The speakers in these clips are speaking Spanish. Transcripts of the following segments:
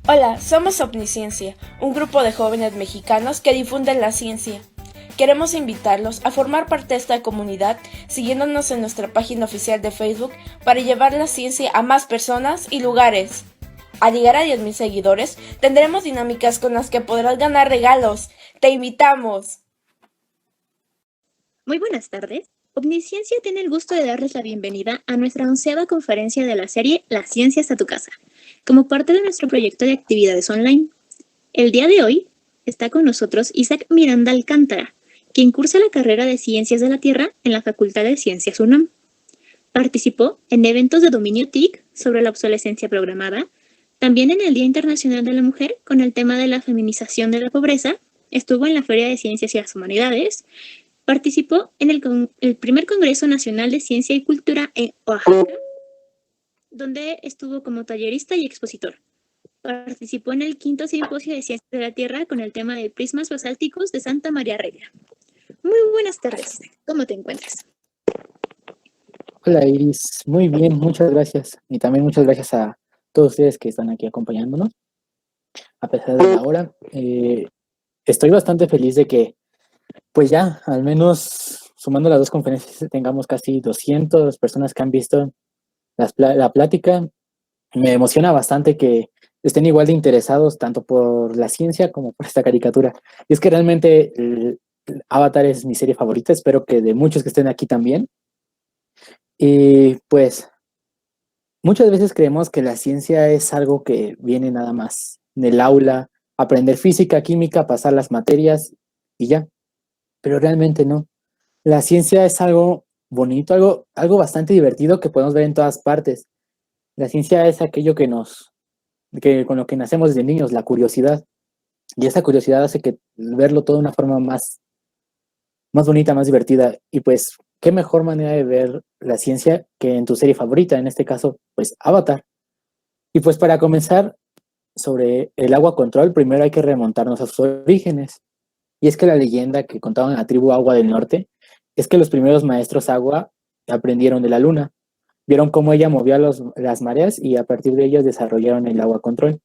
Hola, somos Omnisciencia, un grupo de jóvenes mexicanos que difunden la ciencia. Queremos invitarlos a formar parte de esta comunidad siguiéndonos en nuestra página oficial de Facebook para llevar la ciencia a más personas y lugares. Al llegar a 10,000 seguidores, tendremos dinámicas con las que podrás ganar regalos. ¡Te invitamos! Muy buenas tardes. Omnisciencia tiene el gusto de darles la bienvenida a nuestra 11ª conferencia de la serie La Ciencia está a tu casa, como parte de nuestro proyecto de actividades online. El día de hoy está con nosotros Isaac Miranda Alcántara, quien cursa la carrera de Ciencias de la Tierra en la Facultad de Ciencias UNAM. Participó en eventos de dominio TIC sobre la obsolescencia programada, también en el Día Internacional de la Mujer con el tema de la feminización de la pobreza, estuvo en la Feria de Ciencias y las Humanidades. Participó en el primer Congreso Nacional de Ciencia y Cultura en Oaxaca, donde estuvo como tallerista y expositor. Participó en el 5º Simposio de Ciencias de la Tierra con el tema de prismas basálticos de Santa María Regla. Muy buenas tardes. ¿Cómo te encuentras? Hola Iris, muy bien, muchas gracias. Y también muchas gracias a todos ustedes que están aquí acompañándonos, a pesar de la hora. Estoy bastante feliz de que, pues ya, al menos sumando las dos conferencias, tengamos casi 200 personas que han visto la plática. Me emociona bastante que estén igual de interesados tanto por la ciencia como por esta caricatura. Y es que realmente Avatar es mi serie favorita, espero que de muchos que estén aquí también. Y pues muchas veces creemos que la ciencia es algo que viene nada más del aula, aprender física, química, pasar las materias y ya, pero realmente no. La ciencia es algo bonito, algo bastante divertido que podemos ver en todas partes. La ciencia es aquello con lo que nacemos desde niños, la curiosidad. Y esa curiosidad hace que verlo todo de una forma más bonita, más divertida. Y pues, qué mejor manera de ver la ciencia que en tu serie favorita, en este caso, pues Avatar. Y pues para comenzar sobre el agua control, primero hay que remontarnos a sus orígenes. Y es que la leyenda que contaban la tribu Agua del Norte es que los primeros maestros agua aprendieron de la luna, vieron cómo ella movía las mareas y a partir de ellos desarrollaron el agua control.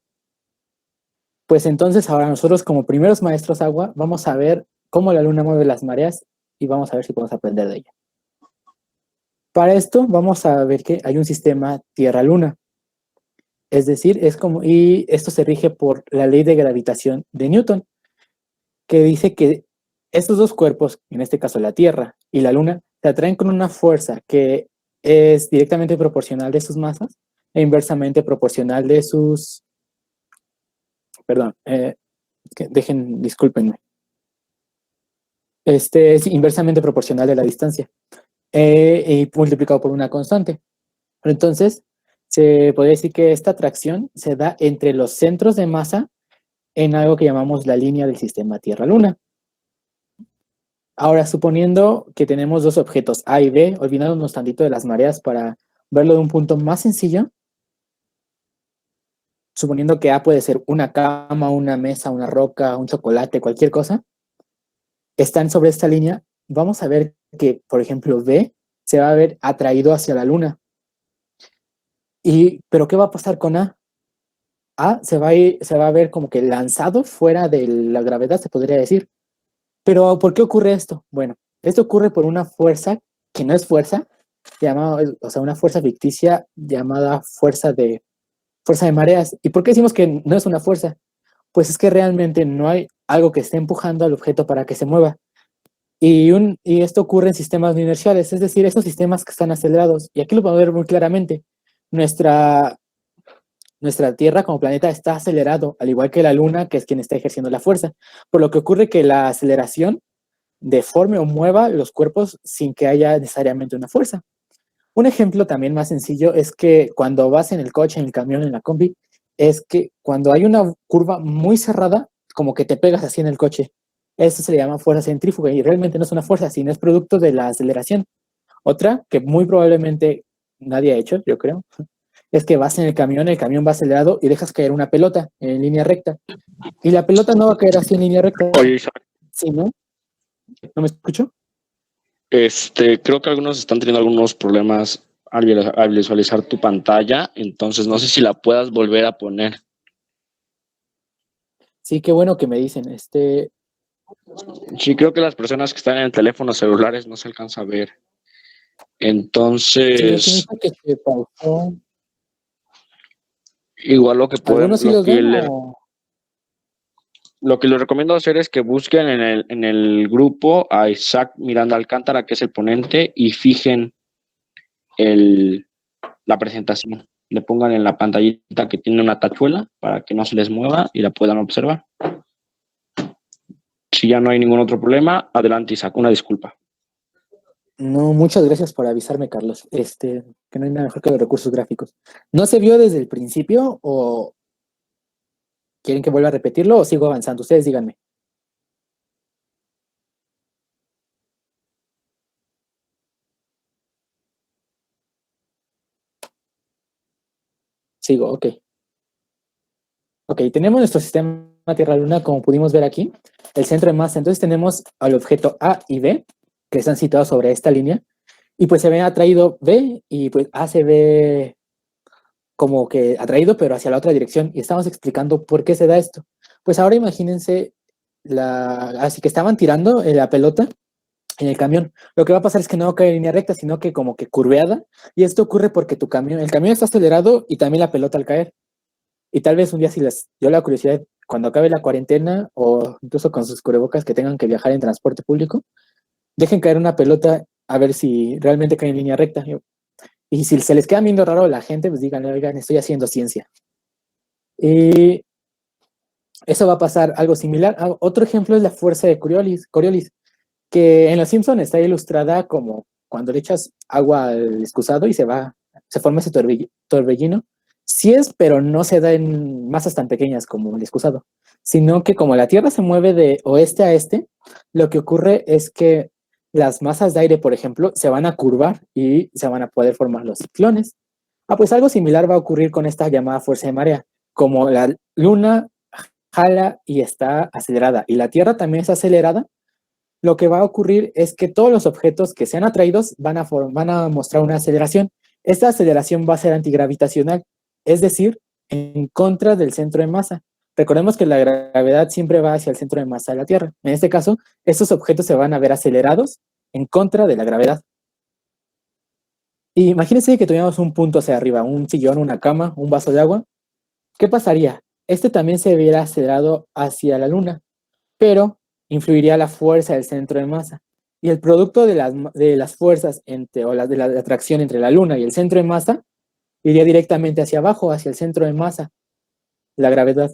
Pues entonces ahora nosotros como primeros maestros agua vamos a ver cómo la luna mueve las mareas y vamos a ver si podemos aprender de ella. Para esto vamos a ver que hay un sistema Tierra-Luna. Es decir, y esto se rige por la ley de gravitación de Newton, que dice que estos dos cuerpos, en este caso la Tierra y la Luna, se atraen con una fuerza que es directamente proporcional de sus masas e inversamente proporcional de sus... Perdón, discúlpenme. Este es inversamente proporcional de la distancia y multiplicado por una constante. Entonces, se podría decir que esta atracción se da entre los centros de masa en algo que llamamos la línea del sistema Tierra-Luna. Ahora, suponiendo que tenemos dos objetos A y B, olvidándonos tantito de las mareas para verlo de un punto más sencillo, suponiendo que A puede ser una cama, una mesa, una roca, un chocolate, cualquier cosa, están sobre esta línea, vamos a ver que, por ejemplo, B se va a ver atraído hacia la luna. ¿Pero qué va a pasar con A? A se va a ver como que lanzado fuera de la gravedad, se podría decir. ¿Pero por qué ocurre esto? Bueno, esto ocurre por una fuerza que no es fuerza, una fuerza ficticia llamada fuerza de mareas. ¿Y por qué decimos que no es una fuerza? Pues es que realmente no hay algo que esté empujando al objeto para que se mueva. Y esto ocurre en sistemas no inerciales, es decir, esos sistemas que están acelerados. Y aquí lo podemos ver muy claramente. Nuestra Tierra como planeta está acelerado, al igual que la Luna, que es quien está ejerciendo la fuerza. Por lo que ocurre que la aceleración deforme o mueva los cuerpos sin que haya necesariamente una fuerza. Un ejemplo también más sencillo es que cuando vas en el coche, en el camión, en la combi, es que cuando hay una curva muy cerrada, como que te pegas así en el coche. Eso se le llama fuerza centrífuga y realmente no es una fuerza, sino es producto de la aceleración. Otra que muy probablemente nadie ha hecho, yo creo, es que vas en el camión va acelerado y dejas caer una pelota en línea recta. Y la pelota no va a caer así en línea recta. Oye, Isaac. ¿Sí, no? ¿No me escucho? Creo que algunos están teniendo algunos problemas al visualizar tu pantalla, entonces no sé si la puedas volver a poner. Sí, qué bueno que me dicen. Sí, creo que las personas que están en teléfonos celulares no se alcanza a ver. Sí, aquí me Entonces, dijo que se pausó. igual lo que podemos, ¿Algunos sí los ven o...? lo que les recomiendo hacer es que busquen en el grupo a Isaac Miranda Alcántara, que es el ponente, y fijen el, la presentación. Le pongan en la pantallita que tiene una tachuela para que no se les mueva y la puedan observar. Si ya no hay ningún otro problema, adelante, Isaac, una disculpa. No, muchas gracias por avisarme, Carlos. Que no hay nada mejor que los recursos gráficos. ¿No se vio desde el principio o quieren que vuelva a repetirlo o sigo avanzando? Ustedes díganme. Sigo, ok. Ok, tenemos nuestro sistema Tierra-Luna, como pudimos ver aquí, el centro de masa. Entonces tenemos al objeto A y B, que están situados sobre esta línea, y pues se ve atraído B, y pues A se ve como que atraído, pero hacia la otra dirección, y estamos explicando por qué se da esto. Pues ahora imagínense, así que estaban tirando la pelota en el camión. Lo que va a pasar es que no va a caer en línea recta, sino que como que curveada, y esto ocurre porque el camión está acelerado y también la pelota al caer. Y tal vez un día si les dio la curiosidad, cuando acabe la cuarentena o incluso con sus cubrebocas que tengan que viajar en transporte público, dejen caer una pelota a ver si realmente cae en línea recta. Y si se les queda viendo raro a la gente, pues digan, oigan, estoy haciendo ciencia. Y eso va a pasar algo similar. Otro ejemplo es la fuerza de Coriolis, que en Los Simpson está ilustrada como cuando le echas agua al excusado y se forma ese torbellino. Sí es, pero no se da en masas tan pequeñas como el excusado, sino que como la Tierra se mueve de oeste a este, lo que ocurre es que las masas de aire, por ejemplo, se van a curvar y se van a poder formar los ciclones. Pues algo similar va a ocurrir con esta llamada fuerza de marea. Como la Luna jala y está acelerada y la Tierra también está acelerada, lo que va a ocurrir es que todos los objetos que sean atraídos van a mostrar una aceleración. Esta aceleración va a ser antigravitacional, es decir, en contra del centro de masa. Recordemos que la gravedad siempre va hacia el centro de masa de la Tierra. En este caso, estos objetos se van a ver acelerados en contra de la gravedad. Y imagínense que tuviéramos un punto hacia arriba, un sillón, una cama, un vaso de agua. ¿Qué pasaría? Este también se viera acelerado hacia la Luna, pero influiría la fuerza del centro de masa. Y el producto de las fuerzas de la atracción entre la Luna y el centro de masa iría directamente hacia abajo, hacia el centro de masa, la gravedad.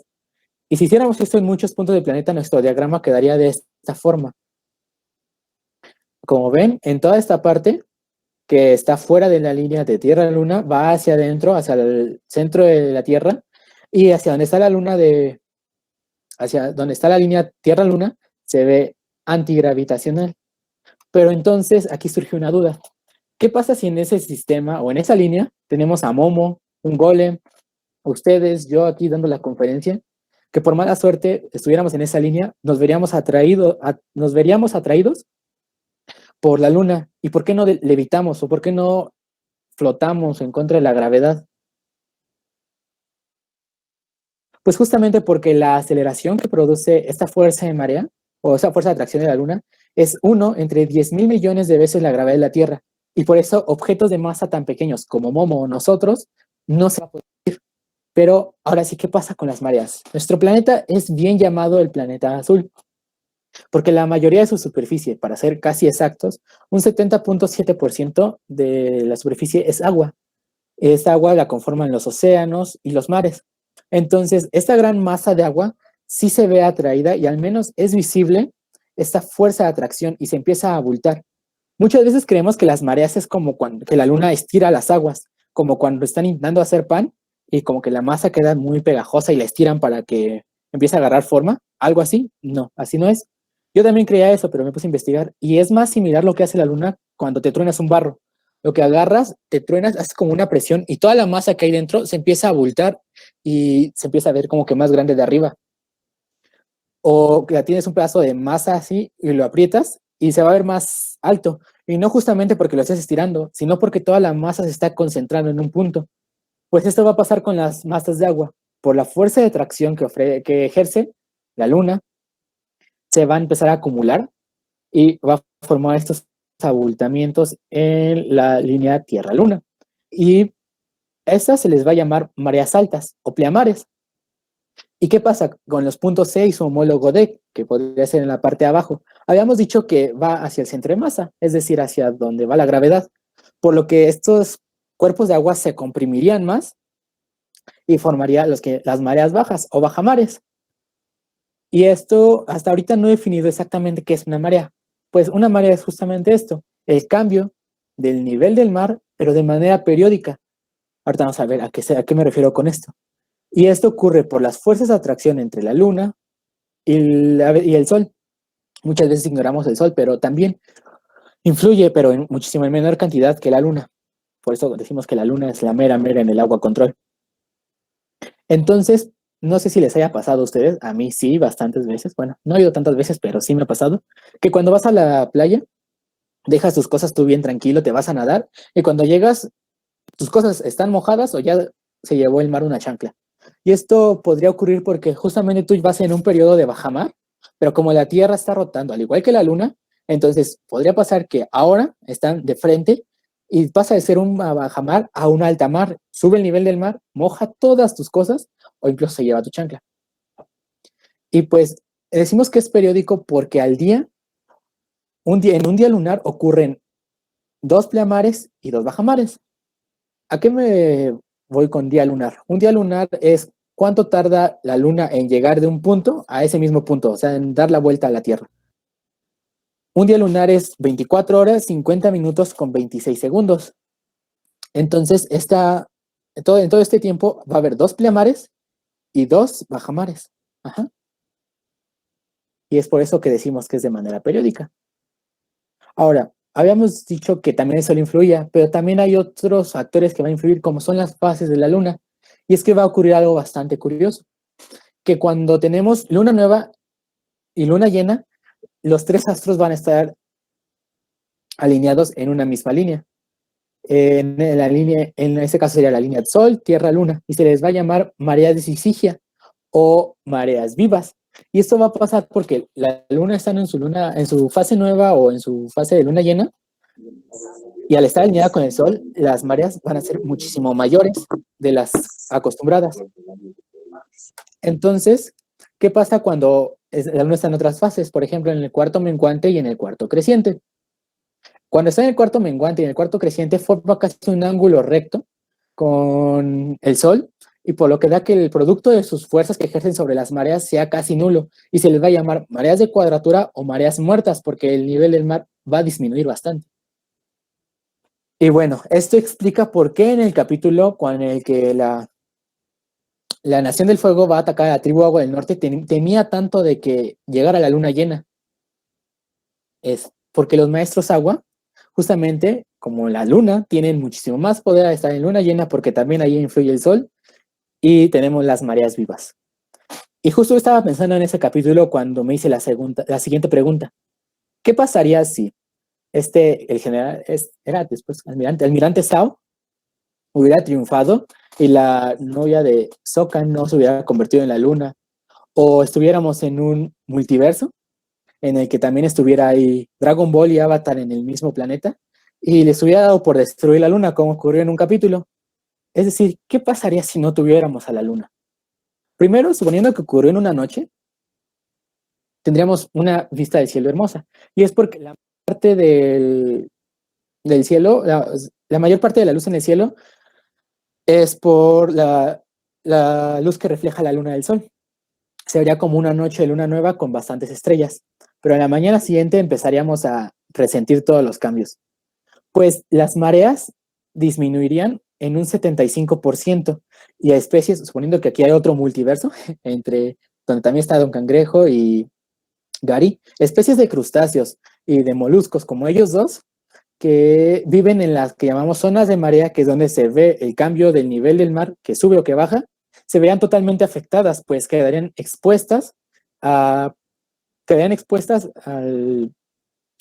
Y si hiciéramos esto en muchos puntos del planeta, nuestro diagrama quedaría de esta forma. Como ven, en toda esta parte que está fuera de la línea de Tierra-Luna, va hacia adentro, hacia el centro de la Tierra, y hacia donde está la Luna hacia donde está la línea Tierra-Luna, se ve antigravitacional. Pero entonces aquí surge una duda. ¿Qué pasa si en ese sistema o en esa línea tenemos a Momo, un golem, ustedes, yo aquí dando la conferencia, que por mala suerte estuviéramos en esa línea, nos veríamos atraídos por la luna? ¿Y por qué no levitamos o por qué no flotamos en contra de la gravedad? Pues justamente porque la aceleración que produce esta fuerza de marea o esa fuerza de atracción de la Luna es 1 entre 10.000 millones de veces la gravedad de la Tierra. Y por eso objetos de masa tan pequeños como Momo o nosotros no se va a poder ir. Pero ahora sí, ¿qué pasa con las mareas? Nuestro planeta es bien llamado el planeta azul, porque la mayoría de su superficie, para ser casi exactos, un 70.7% de la superficie es agua. Esta agua la conforman los océanos y los mares. Entonces, esta gran masa de agua sí se ve atraída y al menos es visible esta fuerza de atracción y se empieza a abultar. Muchas veces creemos que las mareas es como cuando que la luna estira las aguas, como cuando están intentando hacer pan y como que la masa queda muy pegajosa y la estiran para que empiece a agarrar forma. Algo así. No, así no es. Yo también creía eso, pero me puse a investigar y es más similar lo que hace la luna cuando te truenas un barro. Lo que agarras, te truenas, haces como una presión y toda la masa que hay dentro se empieza a abultar y se empieza a ver como que más grande de arriba. O que tienes un pedazo de masa así y lo aprietas y se va a ver más alto. Y no justamente porque lo estés estirando, sino porque toda la masa se está concentrando en un punto. Pues esto va a pasar con las masas de agua. Por la fuerza de tracción que ejerce, la luna, se va a empezar a acumular y va a formar estos abultamientos en la línea Tierra-Luna. Y estas se les va a llamar mareas altas o pleamares. ¿Y qué pasa con los puntos C y su homólogo D, que podría ser en la parte de abajo? Habíamos dicho que va hacia el centro de masa, es decir, hacia donde va la gravedad, por lo que estos cuerpos de agua se comprimirían más y formaría las mareas bajas o bajamares. Y esto hasta ahorita no he definido exactamente qué es una marea. Pues una marea es justamente esto, el cambio del nivel del mar, pero de manera periódica. Ahorita vamos a ver a qué me refiero con esto. Y esto ocurre por las fuerzas de atracción entre la luna y el sol. Muchas veces ignoramos el sol, pero también influye, pero en muchísima menor cantidad que la luna. Por eso decimos que la luna es la mera en el agua control. Entonces, no sé si les haya pasado a ustedes, a mí sí, bastantes veces. Bueno, no he ido tantas veces, pero sí me ha pasado, que cuando vas a la playa, dejas tus cosas tú bien tranquilo, te vas a nadar, y cuando llegas, tus cosas están mojadas o ya se llevó el mar una chancla. Y esto podría ocurrir porque justamente tú vas en un periodo de bajamar, pero como la Tierra está rotando, al igual que la Luna, entonces podría pasar que ahora están de frente y pasa de ser una bajamar a una alta mar, sube el nivel del mar, moja todas tus cosas o incluso se lleva tu chancla. Y pues decimos que es periódico porque al día, en un día lunar ocurren 2 pleamares y 2 bajamares. ¿A qué me voy con día lunar? Un día lunar es cuánto tarda la luna en llegar de un punto a ese mismo punto, o sea, en dar la vuelta a la Tierra. Un día lunar es 24 horas, 50 minutos con 26 segundos. Entonces, en todo este tiempo va a haber 2 pleamares y 2 bajamares. Ajá. Y es por eso que decimos que es de manera periódica. Ahora, habíamos dicho que también el sol influía, pero también hay otros factores que van a influir, como son las fases de la luna. Y es que va a ocurrir algo bastante curioso, que cuando tenemos luna nueva y luna llena, los 3 astros van a estar alineados en una misma línea. En este caso sería la línea Sol, Tierra, Luna, y se les va a llamar mareas de Sisigia o mareas vivas. Y esto va a pasar porque la luna está en su fase nueva o en su fase de luna llena, y al estar alineada con el sol, las mareas van a ser muchísimo mayores de las acostumbradas. Entonces, ¿qué pasa cuando la luna está en otras fases? Por ejemplo, en el cuarto menguante y en el cuarto creciente. Cuando está en el cuarto menguante y en el cuarto creciente, forma casi un ángulo recto con el sol, y por lo que da que el producto de sus fuerzas que ejercen sobre las mareas sea casi nulo, y se les va a llamar mareas de cuadratura o mareas muertas, porque el nivel del mar va a disminuir bastante. Y bueno, esto explica por qué en el capítulo en el que la Nación del Fuego va a atacar a la tribu Agua del Norte temía tanto de que llegara la luna llena. Es porque los maestros agua, justamente como la luna, tienen muchísimo más poder al estar en luna llena, porque también ahí influye el sol y tenemos las mareas vivas. Y justo estaba pensando en ese capítulo cuando me hice la siguiente pregunta. ¿Qué pasaría si el general, era después almirante Sao, hubiera triunfado y la novia de Sokka no se hubiera convertido en la luna? O estuviéramos en un multiverso en el que también estuviera ahí Dragon Ball y Avatar en el mismo planeta y les hubiera dado por destruir la luna, como ocurrió en un capítulo. Es decir, ¿qué pasaría si no tuviéramos a la luna? Primero, suponiendo que ocurrió en una noche, tendríamos una vista del cielo hermosa. Y es porque la parte del cielo, la mayor parte de la luz en el cielo es por la luz que refleja la luna del sol. Se vería como una noche de luna nueva con bastantes estrellas. Pero en la mañana siguiente empezaríamos a resentir todos los cambios. Pues las mareas disminuirían en un 75%, y a especies, suponiendo que aquí hay otro multiverso, entre donde también está Don Cangrejo y Gary, especies de crustáceos y de moluscos como ellos dos, que viven en las que llamamos zonas de marea, que es donde se ve el cambio del nivel del mar, que sube o que baja, se verían totalmente afectadas, pues quedarían expuestas a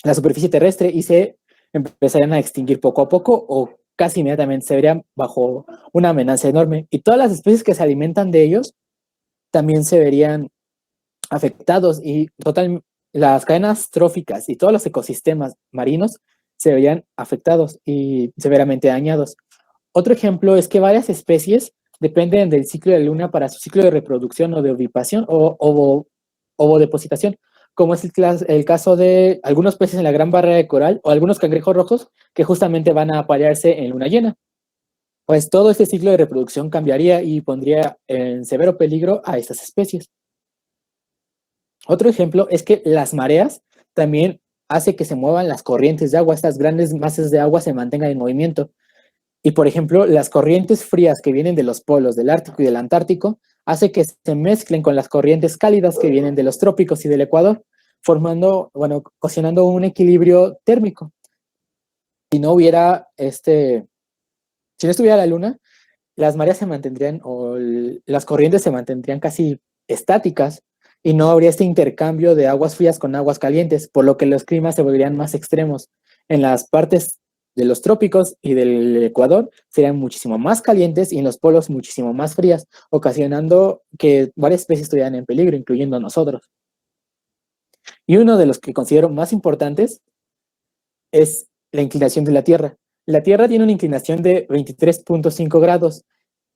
la superficie terrestre y se empezarían a extinguir poco a poco o casi inmediatamente. Se verían bajo una amenaza enorme, y todas las especies que se alimentan de ellos también se verían afectados y las cadenas tróficas y todos los ecosistemas marinos se verían afectados y severamente dañados. Otro ejemplo es que varias especies dependen del ciclo de la luna para su ciclo de reproducción o de ovipación o ovodepositación, como es el caso de algunos peces en la Gran Barrera de Coral o algunos cangrejos rojos que justamente van a aparearse en luna llena. Pues todo este ciclo de reproducción cambiaría y pondría en severo peligro a estas especies. Otro ejemplo es que las mareas también hace que se muevan las corrientes de agua, estas grandes masas de agua se mantengan en movimiento. Y por ejemplo, las corrientes frías que vienen de los polos del Ártico y del Antártico hace que se mezclen con las corrientes cálidas que vienen de los trópicos y del Ecuador, ocasionando un equilibrio térmico. Si no hubiera si no estuviera la luna, las mareas se mantendrían las corrientes se mantendrían casi estáticas y no habría este intercambio de aguas frías con aguas calientes, por lo que los climas se volverían más extremos. En las partes de los trópicos y del Ecuador serían muchísimo más calientes y en los polos muchísimo más frías, ocasionando que varias especies estuvieran en peligro, incluyendo nosotros. Y uno de los que considero más importantes es la inclinación de la Tierra. La Tierra tiene una inclinación de 23.5 grados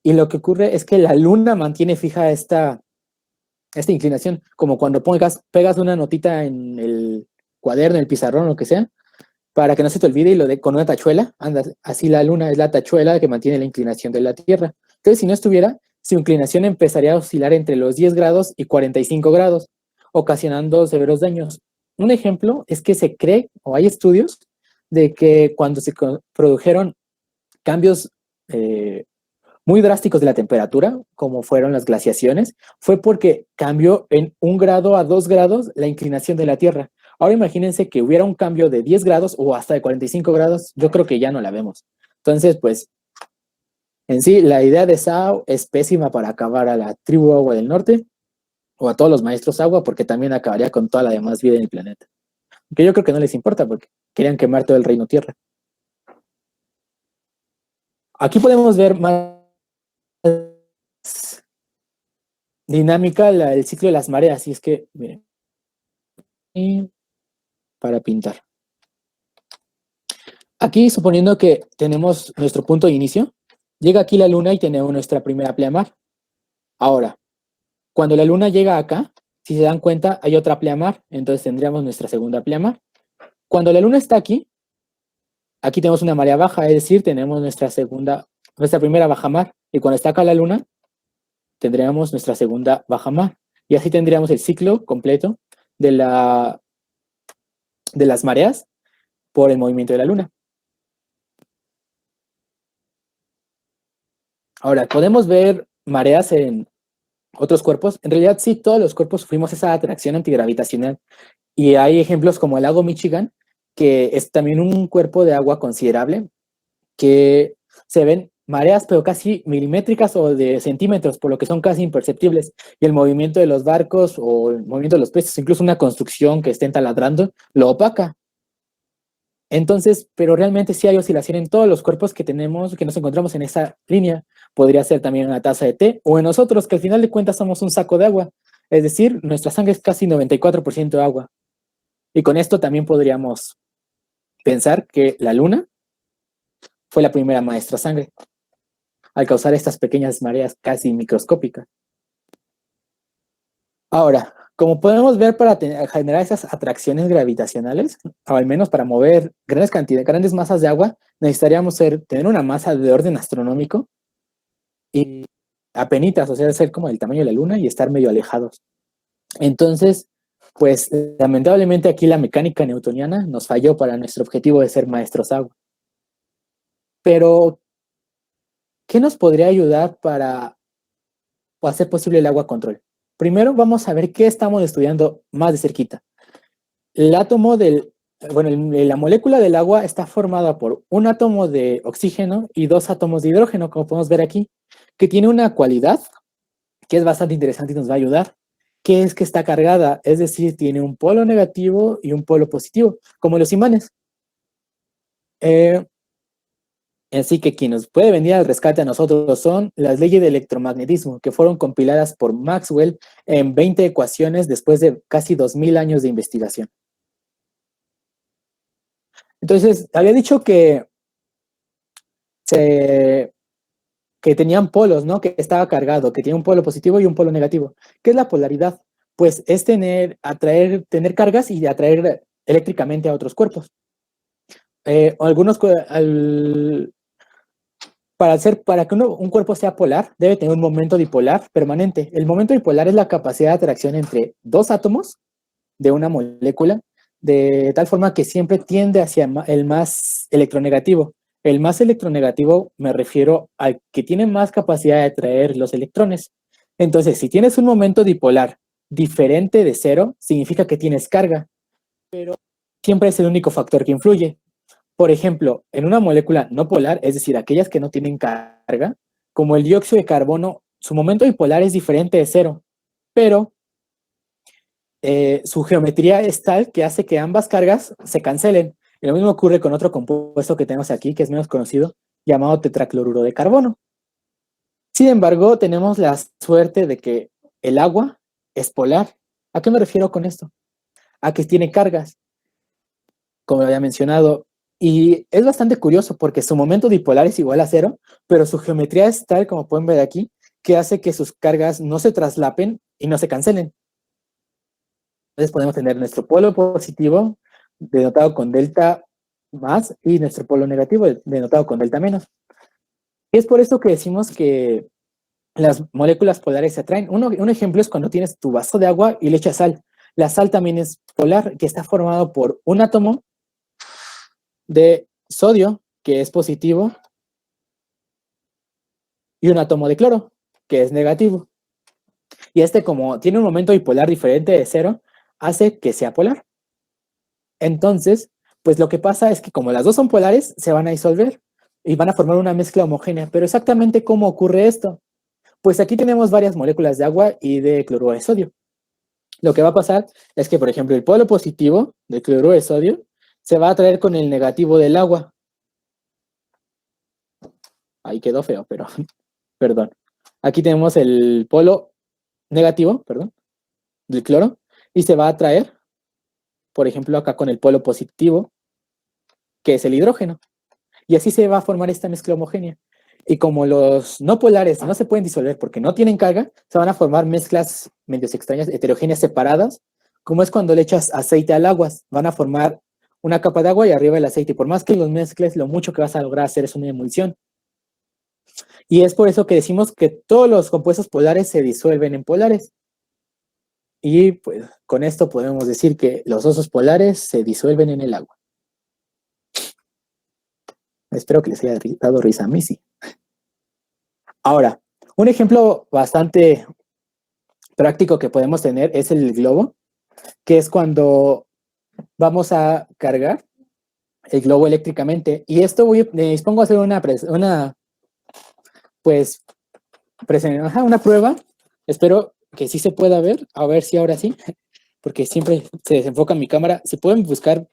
y lo que ocurre es que la Luna mantiene fija esta inclinación, como cuando pegas una notita en el cuaderno, en el pizarrón, lo que sea, para que no se te olvide y lo de con una tachuela, anda, así la Luna es la tachuela que mantiene la inclinación de la Tierra. Entonces, si no estuviera, su inclinación empezaría a oscilar entre los 10 grados y 45 grados, ocasionando severos daños. Un ejemplo es que se cree, o hay estudios, de que cuando se produjeron cambios muy drásticos de la temperatura, como fueron las glaciaciones, fue porque cambió en 1 grado a 2 grados la inclinación de la Tierra. Ahora imagínense que hubiera un cambio de 10 grados o hasta de 45 grados, yo creo que ya no la vemos. Entonces, pues, en sí, la idea de SAO es pésima para acabar a la tribu agua del norte o a todos los maestros agua, porque también acabaría con toda la demás vida en el planeta. Que yo creo que no les importa porque querían quemar todo el reino tierra. Aquí podemos ver más dinámica el ciclo de las mareas, y es que, miren, y para pintar. Aquí, suponiendo que tenemos nuestro punto de inicio, llega aquí la luna y tenemos nuestra primera pleamar. Ahora, cuando la luna llega acá, si se dan cuenta, hay otra pleamar, entonces tendríamos nuestra segunda pleamar. Cuando la luna está aquí tenemos una marea baja, es decir, tenemos nuestra primera bajamar, y cuando está acá la luna, tendríamos nuestra segunda bajamar. Y así tendríamos el ciclo completo de las mareas por el movimiento de la luna. Ahora, ¿podemos ver mareas en otros cuerpos? En realidad sí, todos los cuerpos sufrimos esa atracción antigravitacional. Y hay ejemplos como el lago Michigan, que es también un cuerpo de agua considerable, que se ven mareas, pero casi milimétricas o de centímetros, por lo que son casi imperceptibles. Y el movimiento de los barcos o el movimiento de los peces, incluso una construcción que estén taladrando, lo opaca. Entonces, pero realmente sí hay oscilación en todos los cuerpos que tenemos, que nos encontramos en esa línea. Podría ser también una taza de té o en nosotros, que al final de cuentas somos un saco de agua. Es decir, nuestra sangre es casi 94% agua. Y con esto también podríamos pensar que la luna fue la primera maestra sangre, al causar estas pequeñas mareas casi microscópicas. Ahora, como podemos ver, para generar esas atracciones gravitacionales, o al menos para mover grandes masas de agua, necesitaríamos tener una masa de orden astronómico y apenitas, o sea, ser como el tamaño de la luna y estar medio alejados. Entonces, pues lamentablemente aquí la mecánica newtoniana nos falló para nuestro objetivo de ser maestros agua. Pero, ¿qué nos podría ayudar para hacer posible el agua control? Primero vamos a ver qué estamos estudiando más de cerquita. La molécula del agua está formada por un átomo de oxígeno y 2 átomos de hidrógeno, como podemos ver aquí, que tiene una cualidad que es bastante interesante y nos va a ayudar, que es que está cargada, es decir, tiene un polo negativo y un polo positivo, como los imanes. Así que quien nos puede venir al rescate a nosotros son las leyes del electromagnetismo, que fueron compiladas por Maxwell en 20 ecuaciones después de casi 2000 años de investigación. Entonces, había dicho que tenían polos, ¿no? Que estaba cargado, que tiene un polo positivo y un polo negativo. ¿Qué es la polaridad? Pues es tener cargas y atraer eléctricamente a otros cuerpos. Para que un cuerpo sea polar, debe tener un momento dipolar permanente. El momento dipolar es la capacidad de atracción entre dos átomos de una molécula, de tal forma que siempre tiende hacia el más electronegativo. El más electronegativo me refiero al que tiene más capacidad de atraer los electrones. Entonces, si tienes un momento dipolar diferente de cero, significa que tienes carga, pero siempre es el único factor que influye. Por ejemplo, en una molécula no polar, es decir, aquellas que no tienen carga, como el dióxido de carbono, su momento dipolar es diferente de cero, pero su geometría es tal que hace que ambas cargas se cancelen. Y lo mismo ocurre con otro compuesto que tenemos aquí, que es menos conocido, llamado tetracloruro de carbono. Sin embargo, tenemos la suerte de que el agua es polar. ¿A qué me refiero con esto? A que tiene cargas, como había mencionado. Y es bastante curioso porque su momento dipolar es igual a cero, pero su geometría es tal, como pueden ver aquí, que hace que sus cargas no se traslapen y no se cancelen. Entonces podemos tener nuestro polo positivo denotado con delta más y nuestro polo negativo denotado con delta menos. Y es por eso que decimos que las moléculas polares se atraen. Un ejemplo es cuando tienes tu vaso de agua y le echas sal. La sal también es polar, que está formado por un átomo de sodio, que es positivo, y un átomo de cloro, que es negativo. Y como tiene un momento dipolar diferente de cero, hace que sea polar. Entonces, pues lo que pasa es que como las dos son polares, se van a disolver y van a formar una mezcla homogénea. Pero exactamente cómo ocurre esto. Pues aquí tenemos varias moléculas de agua y de cloruro de sodio. Lo que va a pasar es que, por ejemplo, el polo positivo de cloruro de sodio se va a atraer con el negativo del agua. Ahí quedó feo, pero perdón. Aquí tenemos el polo negativo, perdón, del cloro, y se va a atraer, por ejemplo, acá con el polo positivo, que es el hidrógeno. Y así se va a formar esta mezcla homogénea. Y como los no polares no se pueden disolver porque no tienen carga, se van a formar mezclas medios extrañas, heterogéneas separadas, como es cuando le echas aceite al agua. Van a formar una capa de agua y arriba el aceite. Y por más que los mezcles, lo mucho que vas a lograr hacer es una emulsión. Y es por eso que decimos que todos los compuestos polares se disuelven en polares. Y pues con esto podemos decir que los osos polares se disuelven en el agua. Espero que les haya dado risa a mí, sí. Ahora, un ejemplo bastante práctico que podemos tener es el globo, que es cuando vamos a cargar el globo eléctricamente. Y esto me dispongo a hacer una prueba. Espero que sí se pueda ver, a ver si ahora sí, porque siempre se desenfoca mi cámara. Si pueden buscar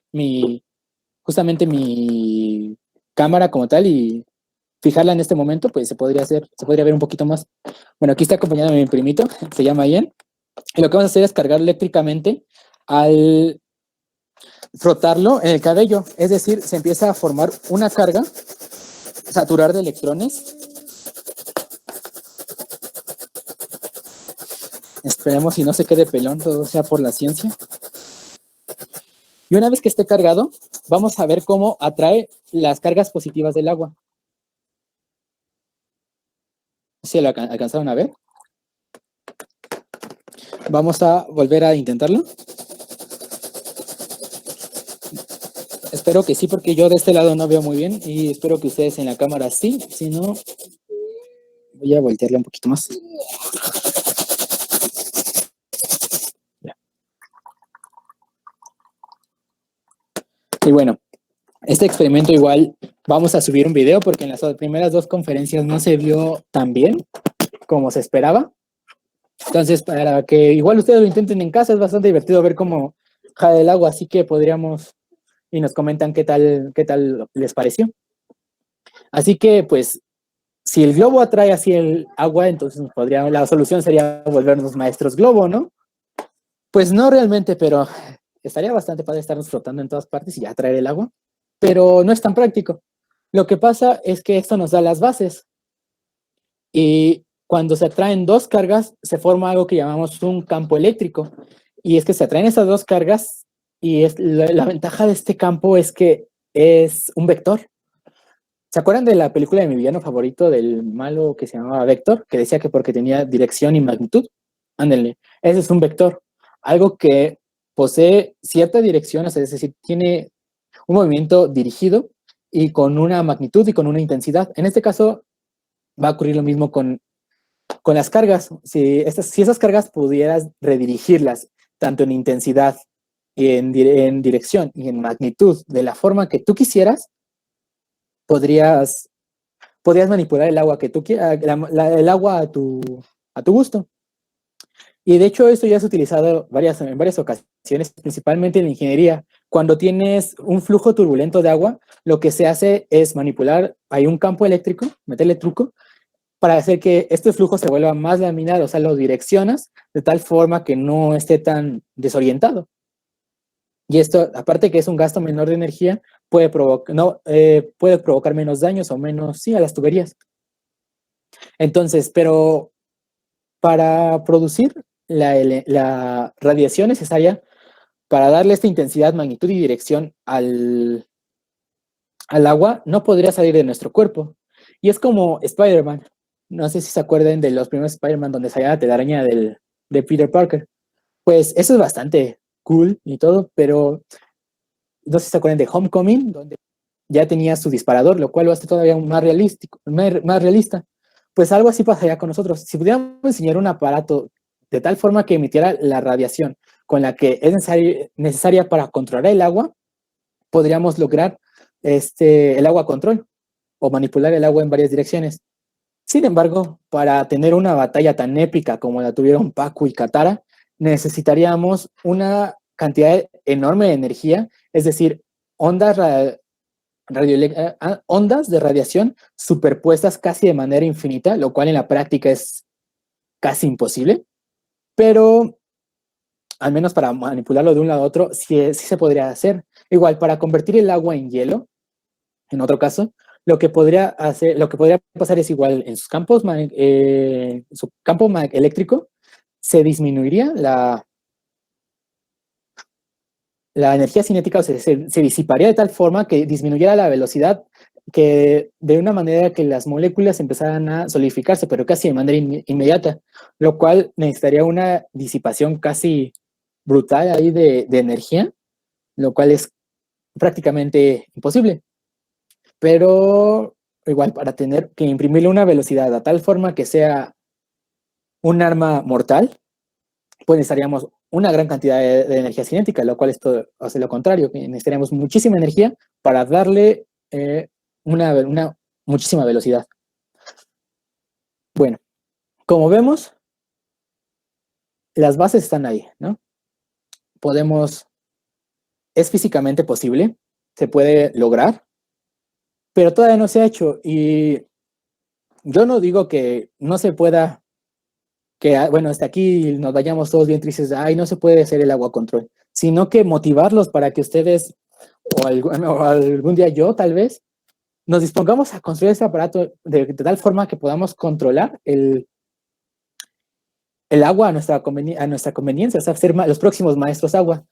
justamente mi cámara como tal y fijarla en este momento, pues se podría ver un poquito más. Bueno, aquí está acompañado mi primito, se llama Ian. Y lo que vamos a hacer es cargar eléctricamente al frotarlo en el cabello. Es decir, se empieza a formar una carga, saturar de electrones. Esperemos si no se quede pelón, todo sea por la ciencia. Y una vez que esté cargado, vamos a ver cómo atrae las cargas positivas del agua. ¿Sí lo alcanzaron a ver? Vamos a volver a intentarlo. Espero que sí, porque yo de este lado no veo muy bien y espero que ustedes en la cámara sí. Si no, voy a voltearla un poquito más. Ya. Y bueno, este experimento igual vamos a subir un video porque en las primeras dos conferencias no se vio tan bien como se esperaba. Entonces, para que igual ustedes lo intenten en casa, es bastante divertido ver cómo jala el agua, así que podríamos y nos comentan qué tal les pareció. Así que, pues, si el globo atrae así el agua, entonces la solución sería volvernos maestros globo, ¿no? Pues no realmente, pero estaría bastante padre estarnos flotando en todas partes y ya atraer el agua, pero no es tan práctico. Lo que pasa es que esto nos da las bases y cuando se atraen dos cargas se forma algo que llamamos un campo eléctrico y es que se atraen esas dos cargas y la ventaja de este campo es que es un vector. ¿Se acuerdan de la película de mi villano favorito del malo que se llamaba Vector? Que decía que porque tenía dirección y magnitud. Ándale, ese es un vector. Algo que posee cierta dirección, o sea, es decir, tiene un movimiento dirigido y con una magnitud y con una intensidad. En este caso va a ocurrir lo mismo con las cargas. Si esas cargas pudieras redirigirlas tanto en intensidad y en dirección y en magnitud de la forma que tú quisieras, podrías manipular el agua que tú quieras, el agua a tu gusto. Y de hecho esto ya es utilizado en varias ocasiones, principalmente en ingeniería. Cuando tienes un flujo turbulento de agua, lo que se hace es manipular, hay un campo eléctrico, meterle truco, para hacer que este flujo se vuelva más laminar, o sea, lo direccionas de tal forma que no esté tan desorientado. Y esto, aparte que es un gasto menor de energía, puede provocar menos daños o menos, sí, a las tuberías. Entonces, pero para producir la radiación necesaria para darle esta intensidad, magnitud y dirección al agua, no podría salir de nuestro cuerpo. Y es como Spider-Man. No sé si se acuerdan de los primeros Spider-Man donde salía la telaraña de Peter Parker. Pues eso es bastante cool y todo, pero no sé si se acuerdan de Homecoming, donde ya tenía su disparador, lo cual lo hace todavía más realístico, más realista. Pues algo así pasaría con nosotros. Si pudiéramos diseñar un aparato de tal forma que emitiera la radiación con la que es necesaria para controlar el agua, podríamos lograr el agua control o manipular el agua en varias direcciones. Sin embargo, para tener una batalla tan épica como la tuvieron Pacu y Katara, necesitaríamos una cantidad enorme de energía, es decir, ondas ondas de radiación superpuestas casi de manera infinita, lo cual en la práctica es casi imposible, pero al menos para manipularlo de un lado a otro, sí se podría hacer. Igual, para convertir el agua en hielo, en otro caso, lo que podría pasar es igual, en sus campos, su campo eléctrico, se disminuiría la energía cinética, o sea, se disiparía de tal forma que disminuyera la velocidad, que de una manera que las moléculas empezaran a solidificarse, pero casi de manera inmediata, lo cual necesitaría una disipación casi brutal ahí de energía, lo cual es prácticamente imposible. Pero igual, para tener que imprimirle una velocidad a tal forma que sea un arma mortal, pues necesitaríamos una gran cantidad de energía cinética, lo cual esto hace lo contrario, que necesitaríamos muchísima energía para darle una muchísima velocidad. Bueno, como vemos, las bases están ahí, ¿no? Es físicamente posible, se puede lograr, pero todavía no se ha hecho y yo no digo que no se pueda, bueno, hasta aquí nos vayamos todos bien tristes, ay, no se puede hacer el agua control, sino que motivarlos para que ustedes, o algún día yo tal vez, nos dispongamos a construir este aparato de tal forma que podamos controlar el agua a nuestra conveniencia, o sea, ser los próximos maestros agua.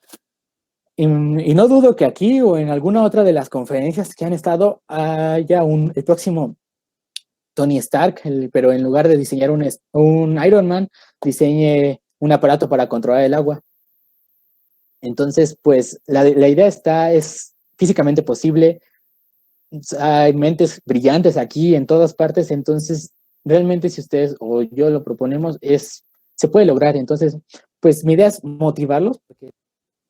Y no dudo que aquí o en alguna otra de las conferencias que han estado haya el próximo Tony Stark, pero en lugar de diseñar un Iron Man, diseñe un aparato para controlar el agua. Entonces, pues la idea es físicamente posible. Hay mentes brillantes aquí en todas partes, entonces realmente si ustedes o yo lo proponemos, se puede lograr. Entonces, pues mi idea es motivarlos,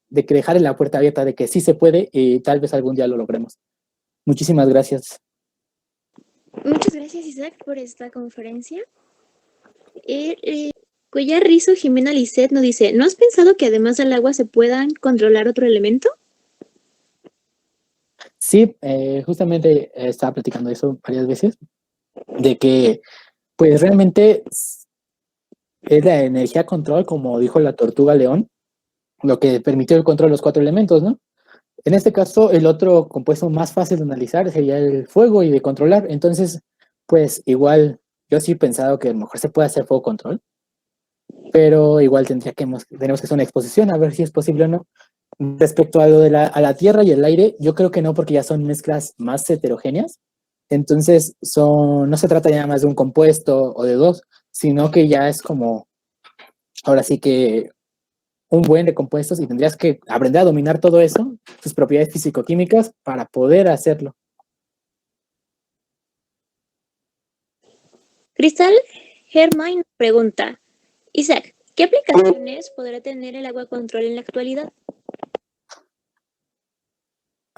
de que dejar la puerta abierta de que sí se puede y tal vez algún día lo logremos. Muchísimas gracias. Muchas gracias, Isaac, por esta conferencia. Cuellar Rizo Jimena Lisset nos dice, ¿no has pensado que además del agua se puedan controlar otro elemento? Sí, justamente estaba platicando eso varias veces, de que pues realmente es la energía control, como dijo la tortuga león, lo que permitió el control de los 4 elementos, ¿no? En este caso, el otro compuesto más fácil de analizar sería el fuego y de controlar. Entonces, pues igual, yo sí he pensado que a lo mejor se puede hacer fuego control, pero igual tenemos que hacer una exposición a ver si es posible o no. Respecto a lo de a la tierra y el aire, yo creo que no, porque ya son mezclas más heterogéneas. Entonces, no se trata ya más de un compuesto o de dos, sino que ya es como, ahora sí que un buen de compuestos y tendrías que aprender a dominar todo eso, sus propiedades físico-químicas, para poder hacerlo. Cristal Hermine pregunta, Isaac, ¿qué aplicaciones podrá tener el agua control en la actualidad?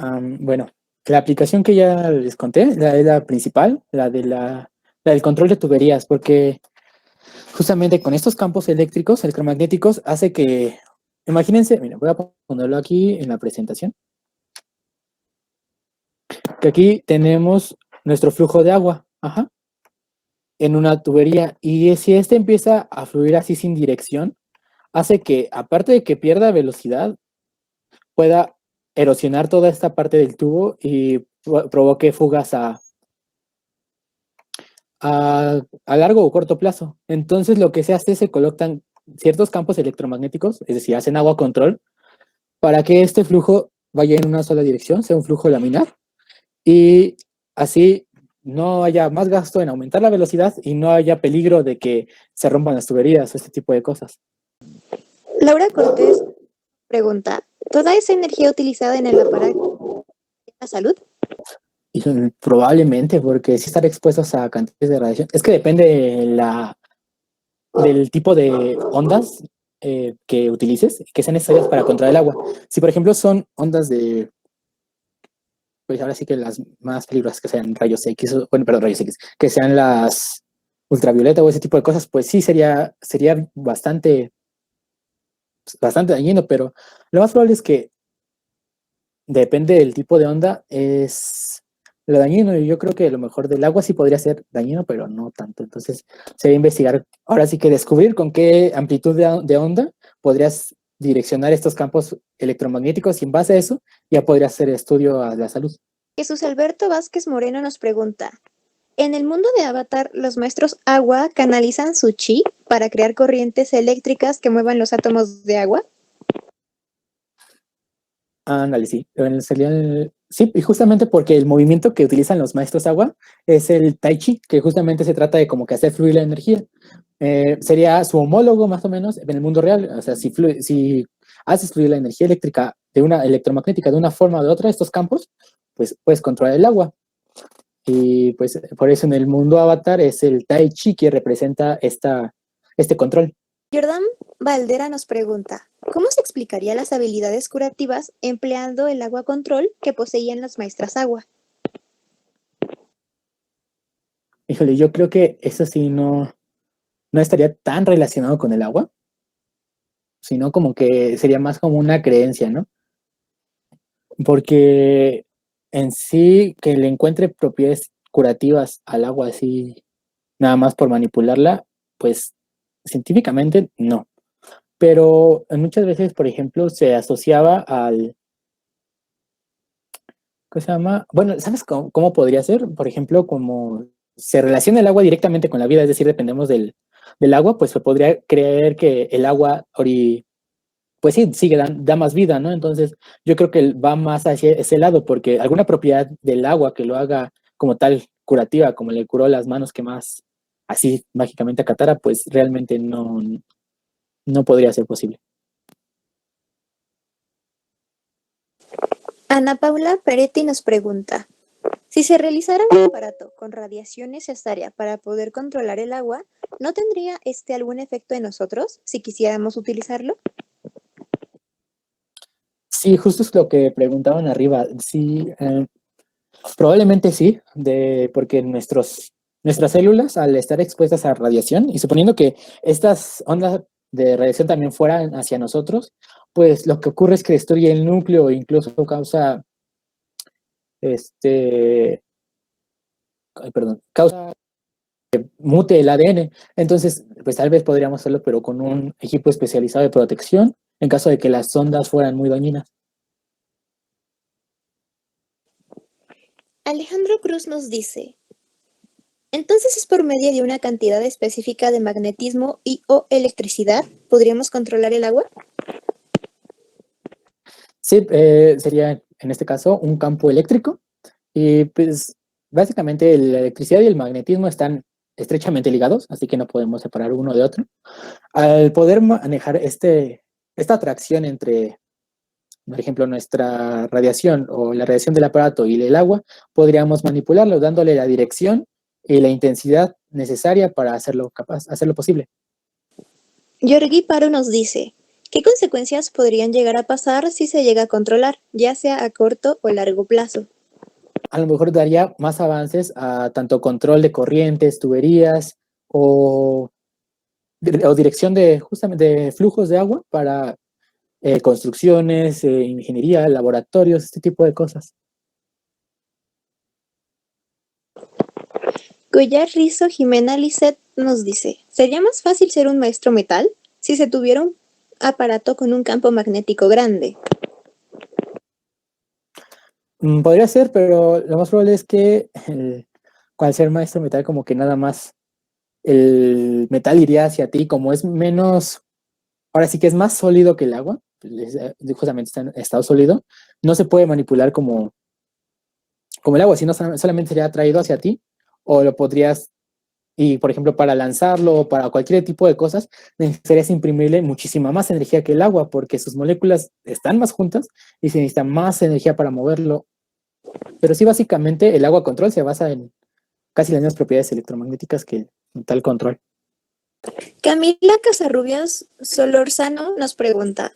Bueno, la aplicación que ya les conté, es la principal, la del control de tuberías, porque justamente con estos campos eléctricos, electromagnéticos, hace que, imagínense, mira, voy a ponerlo aquí en la presentación, que aquí tenemos nuestro flujo de agua, ajá, en una tubería, y si este empieza a fluir así sin dirección, hace que, aparte de que pierda velocidad, pueda erosionar toda esta parte del tubo y provoque fugas a largo o corto plazo. Entonces lo que se hace es se colocan ciertos campos electromagnéticos, es decir, hacen agua control, para que este flujo vaya en una sola dirección, sea un flujo laminar, y así no haya más gasto en aumentar la velocidad y no haya peligro de que se rompan las tuberías o este tipo de cosas. Laura Cortés pregunta, ¿toda esa energía utilizada en el aparato de la salud? Y probablemente, porque si estar expuestos a cantidades de radiación, es que depende del tipo de ondas que utilices, que sean necesarias para controlar el agua. Si, por ejemplo, son ondas pues ahora sí que las más peligrosas, que sean rayos X, bueno, perdón, rayos X, que sean las ultravioleta o ese tipo de cosas, pues sí sería bastante dañino, pero lo más probable es que depende del tipo de onda, es lo dañino, y yo creo que lo mejor del agua sí podría ser dañino, pero no tanto. Entonces, sería investigar, ahora sí que descubrir con qué amplitud de onda podrías direccionar estos campos electromagnéticos, y en base a eso ya podrías hacer estudio a la salud. Jesús Alberto Vázquez Moreno nos pregunta, ¿en el mundo de Avatar los maestros agua canalizan su chi para crear corrientes eléctricas que muevan los átomos de agua? Ándale, sí. Sí, y justamente porque el movimiento que utilizan los maestros agua es el Tai Chi, que justamente se trata de como que hacer fluir la energía. Sería su homólogo más o menos en el mundo real. O sea, si haces fluir la energía eléctrica de una electromagnética de una forma o de otra, estos campos, pues puedes controlar el agua. Y pues por eso en el mundo Avatar es el Tai Chi que representa este control. Jordan Valdera nos pregunta, ¿cómo se explicaría las habilidades curativas empleando el agua control que poseían las maestras agua? Híjole, yo creo que eso sí no estaría tan relacionado con el agua, sino como que sería más como una creencia, ¿no? Porque en sí que le encuentre propiedades curativas al agua así, nada más por manipularla, pues científicamente no. Pero muchas veces, por ejemplo, se asociaba ¿cómo se llama? Bueno, ¿sabes cómo podría ser? Por ejemplo, como se relaciona el agua directamente con la vida, es decir, dependemos del agua, pues se podría creer que el agua pues sí, da más vida, ¿no? Entonces, yo creo que va más hacia ese lado, porque alguna propiedad del agua que lo haga como tal curativa, como le curó las manos que más así mágicamente a Katara, pues realmente no podría ser posible. Ana Paula Peretti nos pregunta, si se realizara un aparato con radiación necesaria para poder controlar el agua, ¿no tendría algún efecto en nosotros si quisiéramos utilizarlo? Sí, justo es lo que preguntaban arriba. Sí, probablemente sí, porque nuestras células, al estar expuestas a radiación, y suponiendo que estas ondas de radiación también fueran hacia nosotros, pues lo que ocurre es que destruye el núcleo e incluso causa causa mute el ADN. Entonces, pues tal vez podríamos hacerlo, pero con un equipo especializado de protección en caso de que las sondas fueran muy dañinas. Alejandro Cruz nos dice, entonces es por medio de una cantidad específica de magnetismo y o electricidad, ¿podríamos controlar el agua? Sí, sería en este caso un campo eléctrico y pues básicamente la electricidad y el magnetismo están estrechamente ligados, así que no podemos separar uno de otro. Al poder manejar esta atracción entre, por ejemplo, nuestra radiación o la radiación del aparato y el agua, podríamos manipularlo dándole la dirección y la intensidad necesaria para hacerlo posible. Yorgi Paro nos dice, ¿qué consecuencias podrían llegar a pasar si se llega a controlar, ya sea a corto o largo plazo? A lo mejor daría más avances a tanto control de corrientes, tuberías o dirección de justamente de flujos de agua para construcciones, ingeniería, laboratorios, este tipo de cosas. Goyar Rizo Jimena Lisset nos dice, ¿sería más fácil ser un maestro metal si se tuviera un aparato con un campo magnético grande? Podría ser, pero lo más probable es que al ser maestro metal como que nada más el metal iría hacia ti, como es menos, ahora sí que es más sólido que el agua, justamente está en estado sólido, no se puede manipular como el agua, sino solamente sería atraído hacia ti, o lo podrías, y por ejemplo, para lanzarlo o para cualquier tipo de cosas, necesitarías imprimirle muchísima más energía que el agua, porque sus moléculas están más juntas y se necesita más energía para moverlo. Pero sí, básicamente el agua control se basa en casi las mismas propiedades electromagnéticas que tal control. Camila Casarrubias Solorzano nos pregunta,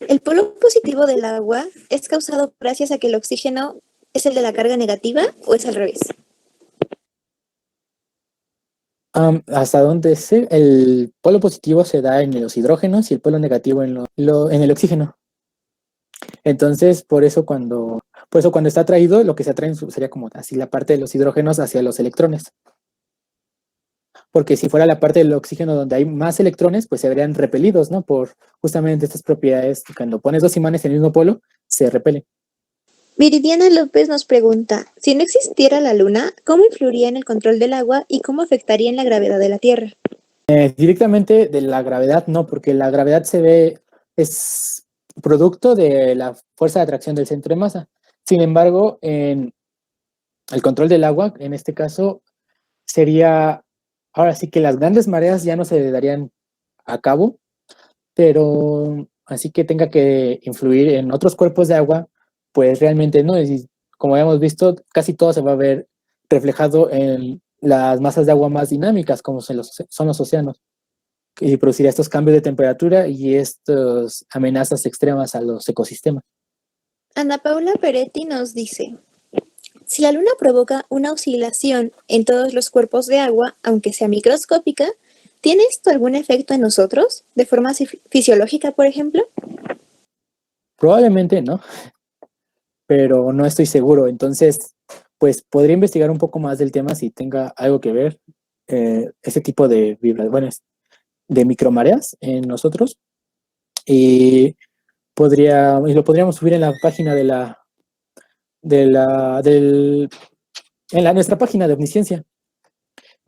¿el polo positivo del agua es causado gracias a que el oxígeno es el de la carga negativa o es al revés? Hasta donde sé, el polo positivo se da en los hidrógenos y el polo negativo en el oxígeno. Entonces, por eso cuando está atraído, lo que se atrae sería como así la parte de los hidrógenos hacia los electrones. Porque si fuera la parte del oxígeno donde hay más electrones, pues se verían repelidos, ¿no? Por justamente estas propiedades. Cuando pones dos imanes en el mismo polo, se repelen. Viridiana López nos pregunta, si no existiera la Luna, ¿cómo influiría en el control del agua y cómo afectaría en la gravedad de la Tierra? Directamente de la gravedad, no, porque la gravedad es producto de la fuerza de atracción del centro de masa. Sin embargo, en el control del agua, en este caso, sería, ahora sí que las grandes mareas ya no se darían a cabo, pero así que tenga que influir en otros cuerpos de agua, pues realmente no. Y como hemos visto, casi todo se va a ver reflejado en las masas de agua más dinámicas, como son los océanos, y producirá estos cambios de temperatura y estas amenazas extremas a los ecosistemas. Ana Paula Peretti nos dice, si la Luna provoca una oscilación en todos los cuerpos de agua, aunque sea microscópica, ¿tiene esto algún efecto en nosotros? ¿De forma fisiológica, por ejemplo? Probablemente no, pero no estoy seguro. Entonces, pues podría investigar un poco más del tema si tenga algo que ver ese tipo de vibraciones, de micromareas en nosotros. Y lo podríamos subir en la página nuestra página de Omnisciencia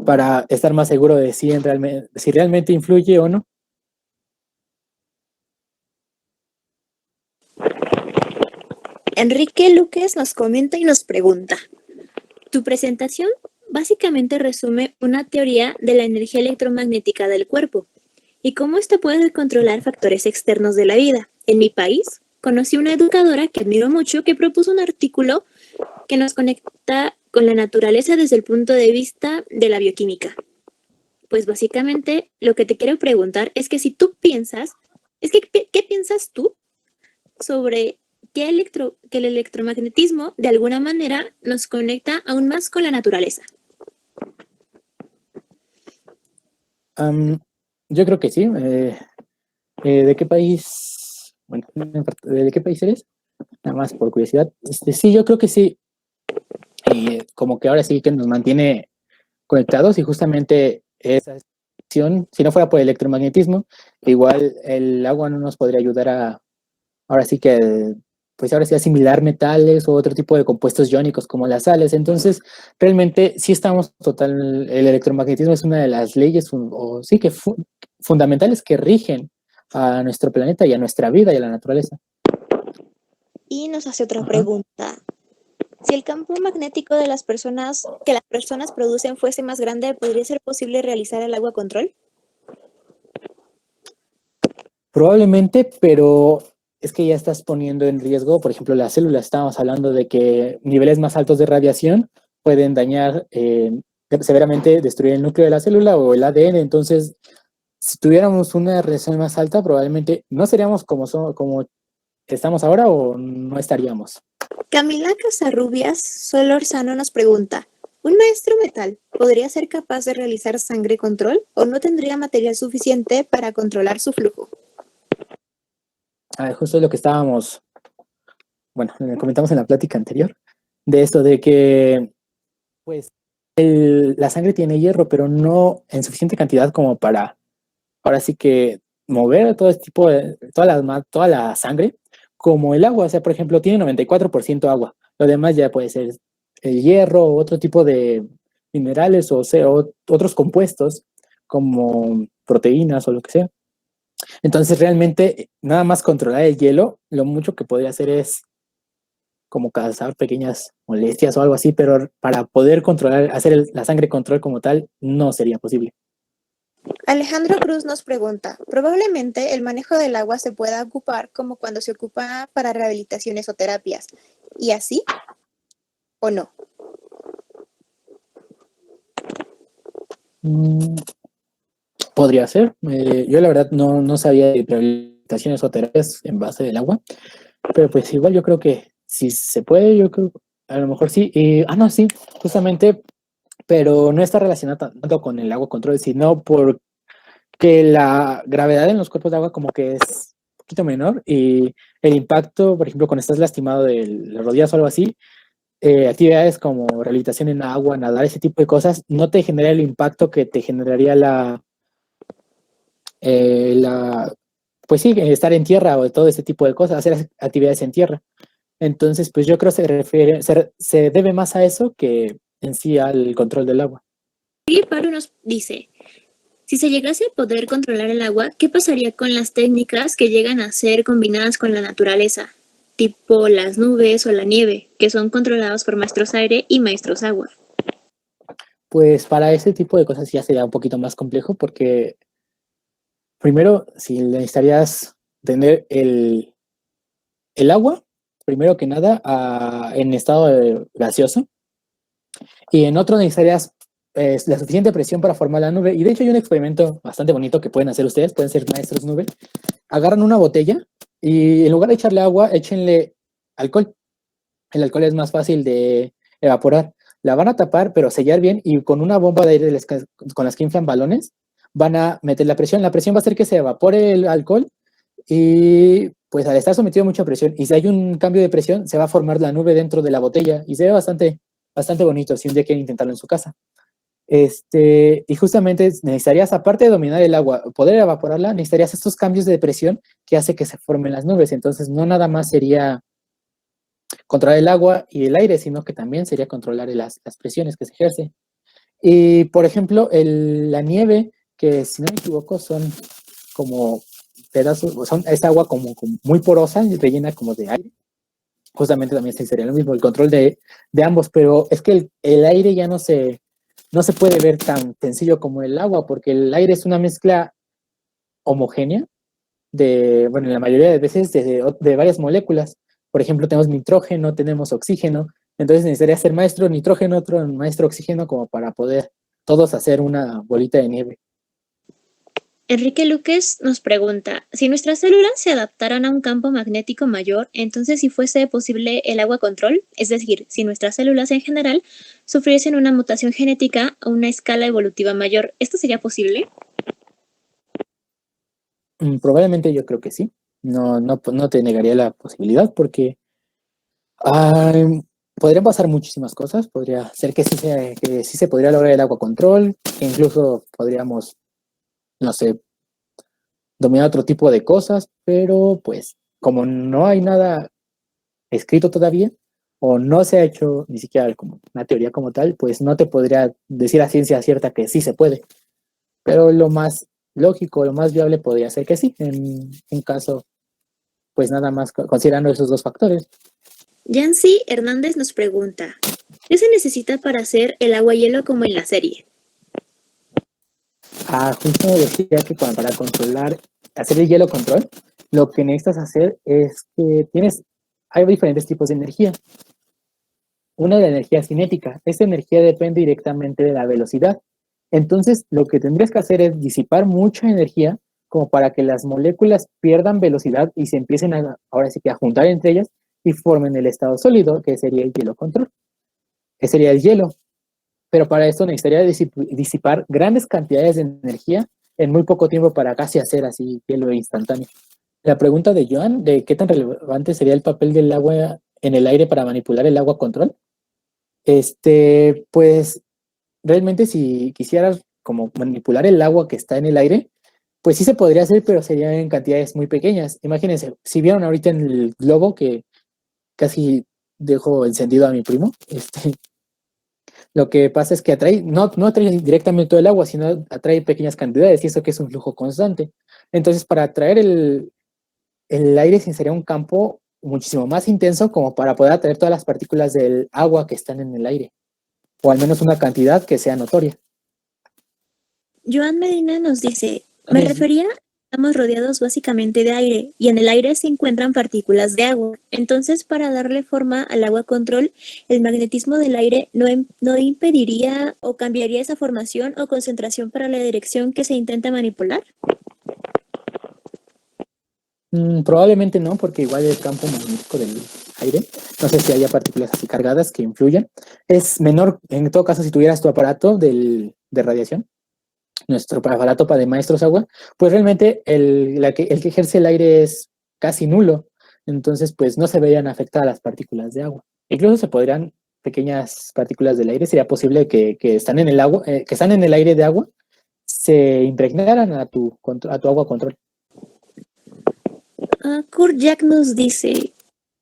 para estar más seguro de si realmente influye o no. Enrique Luques nos comenta y nos pregunta, tu presentación básicamente resume una teoría de la energía electromagnética del cuerpo y cómo ésta puede controlar factores externos de la vida. En mi país, conocí una educadora que admiro mucho que propuso un artículo que nos conecta con la naturaleza desde el punto de vista de la bioquímica. Pues básicamente lo que te quiero preguntar es que si tú piensas, ¿qué piensas tú sobre que el electromagnetismo de alguna manera nos conecta aún más con la naturaleza? Yo creo que sí. ¿De qué país? Bueno, ¿de qué país eres? nada más por curiosidad. Sí, yo creo que sí. Y como que ahora sí que nos mantiene conectados y justamente esa acción, si no fuera por el electromagnetismo, igual el agua no nos podría ayudar a, ahora sí que, pues ahora sí asimilar metales o otro tipo de compuestos iónicos como las sales. Entonces, realmente sí estamos total, el electromagnetismo es una de las leyes, o sí que fundamentales que rigen a nuestro planeta y a nuestra vida y a la naturaleza. Y nos hace otra Ajá. pregunta. Si el campo magnético de las personas que las personas producen fuese más grande, ¿podría ser posible realizar el agua control? Probablemente, pero es que ya estás poniendo en riesgo, por ejemplo, las células. Estábamos hablando de que niveles más altos de radiación pueden dañar severamente, destruir el núcleo de la célula o el ADN. Entonces, si tuviéramos una radiación más alta, probablemente no seríamos como estamos ahora o no estaríamos. Camila Casarrubias Solorzano nos pregunta, ¿un maestro metal podría ser capaz de realizar sangre control o no tendría material suficiente para controlar su flujo? Justo lo que estábamos, bueno, comentamos en la plática anterior, de esto de que, pues, la sangre tiene hierro, pero no en suficiente cantidad como para, ahora sí que, mover todo este tipo de, toda la sangre, como el agua. O sea, por ejemplo, tiene 94% agua. Lo demás ya puede ser el hierro o otro tipo de minerales o otros compuestos como proteínas o lo que sea. Entonces, realmente, nada más controlar el hielo, lo mucho que podría hacer es como causar pequeñas molestias o algo así, pero para poder controlar, hacer la sangre control como tal, no sería posible. Alejandro Cruz nos pregunta, probablemente el manejo del agua se pueda ocupar como cuando se ocupa para rehabilitaciones o terapias, ¿y así o no? Mm, podría ser. Yo la verdad no sabía de rehabilitaciones o terapias en base del agua, pero pues igual yo creo que si se puede, yo creo a lo mejor sí. No, sí, justamente, pero no está relacionado tanto con el agua control, sino porque la gravedad en los cuerpos de agua como que es un poquito menor y el impacto, por ejemplo, cuando estás lastimado de las rodillas o algo así, actividades como rehabilitación en agua, nadar, ese tipo de cosas, no te genera el impacto que te generaría la pues sí, estar en tierra o todo ese tipo de cosas, hacer actividades en tierra. Entonces, pues yo creo que se debe más a eso que en sí al control del agua. Y Paro nos dice, si se llegase a poder controlar el agua, ¿qué pasaría con las técnicas que llegan a ser combinadas con la naturaleza? Tipo las nubes o la nieve, que son controlados por maestros aire y maestros agua. Pues para ese tipo de cosas ya sería un poquito más complejo porque primero, si necesitarías tener el agua, primero que nada, en estado gaseoso, y en otro necesitarías la suficiente presión para formar la nube. Y de hecho hay un experimento bastante bonito que pueden hacer ustedes, pueden ser maestros nube. Agarran una botella y en lugar de echarle agua, échenle alcohol. El alcohol es más fácil de evaporar. La van a tapar, pero sellar bien y con una bomba de aire con las que inflan balones, van a meter la presión. La presión va a hacer que se evapore el alcohol y pues al estar sometido a mucha presión y si hay un cambio de presión, se va a formar la nube dentro de la botella y se ve bastante bonito si un día quieren intentarlo en su casa. Y justamente necesitarías, aparte de dominar el agua, poder evaporarla, necesitarías estos cambios de presión que hace que se formen las nubes. Entonces, no nada más sería controlar el agua y el aire, sino que también sería controlar las presiones que se ejercen. Y, por ejemplo, la nieve, que si no me equivoco son como pedazos, es agua como muy porosa y rellena como de aire. Justamente también sería lo mismo, el control de ambos, pero es que el aire ya no se puede ver tan sencillo como el agua, porque el aire es una mezcla homogénea bueno, la mayoría de veces de varias moléculas. Por ejemplo, tenemos nitrógeno, tenemos oxígeno, entonces necesitaría ser maestro nitrógeno, otro maestro oxígeno, como para poder todos hacer una bolita de nieve. Enrique Luques nos pregunta, si nuestras células se adaptaran a un campo magnético mayor, entonces si fuese posible el agua control, es decir, si nuestras células en general sufriesen una mutación genética a una escala evolutiva mayor, ¿esto sería posible? Probablemente yo creo que sí. No te negaría la posibilidad porque Podrían pasar muchísimas cosas. Podría ser que sí se podría lograr el agua control, que incluso podríamos, no sé, dominar otro tipo de cosas, pero pues como no hay nada escrito todavía, o no se ha hecho ni siquiera como una teoría como tal, pues no te podría decir a ciencia cierta que sí se puede. Pero lo más lógico, lo más viable podría ser que sí, en un caso, pues nada más considerando esos dos factores. Yancy Hernández nos pregunta, ¿qué se necesita para hacer el agua hielo como en la serie? Justo decía que para controlar, hacer el hielo control, lo que necesitas hacer es que hay diferentes tipos de energía. Una de la energía cinética. Esta energía depende directamente de la velocidad. Entonces, lo que tendrías que hacer es disipar mucha energía como para que las moléculas pierdan velocidad y se empiecen ahora sí que a juntar entre ellas y formen el estado sólido, que sería el hielo control, que sería el hielo. Pero para esto necesitaría disipar grandes cantidades de energía en muy poco tiempo para casi hacer así hielo instantáneo. La pregunta de Joan, de qué tan relevante sería el papel del agua en el aire para manipular el agua control. Pues realmente si quisieras como manipular el agua que está en el aire, pues sí se podría hacer, pero sería en cantidades muy pequeñas. Imagínense, si vieron ahorita en el globo que casi dejo encendido a mi primo, lo que pasa es que no atrae directamente todo el agua, sino atrae pequeñas cantidades y eso que es un flujo constante. Entonces, para atraer el aire sería un campo muchísimo más intenso como para poder atraer todas las partículas del agua que están en el aire, o al menos una cantidad que sea notoria. Joan Medina nos dice, me refería, estamos rodeados básicamente de aire y en el aire se encuentran partículas de agua. Entonces, para darle forma al agua control, el magnetismo del aire no impediría o cambiaría esa formación o concentración para la dirección que se intenta manipular. Probablemente no, porque igual el campo magnético del aire, no sé si haya partículas así cargadas que influyan. Es menor, en todo caso, si tuvieras tu aparato de radiación, nuestro aparato para de maestros agua, pues realmente el que ejerce el aire es casi nulo. Entonces, pues no se verían afectadas las partículas de agua. Incluso se podrían, pequeñas partículas del aire, sería posible que están en el agua, que están en el aire de agua, se impregnaran a tu agua control. Kurt Jack nos dice,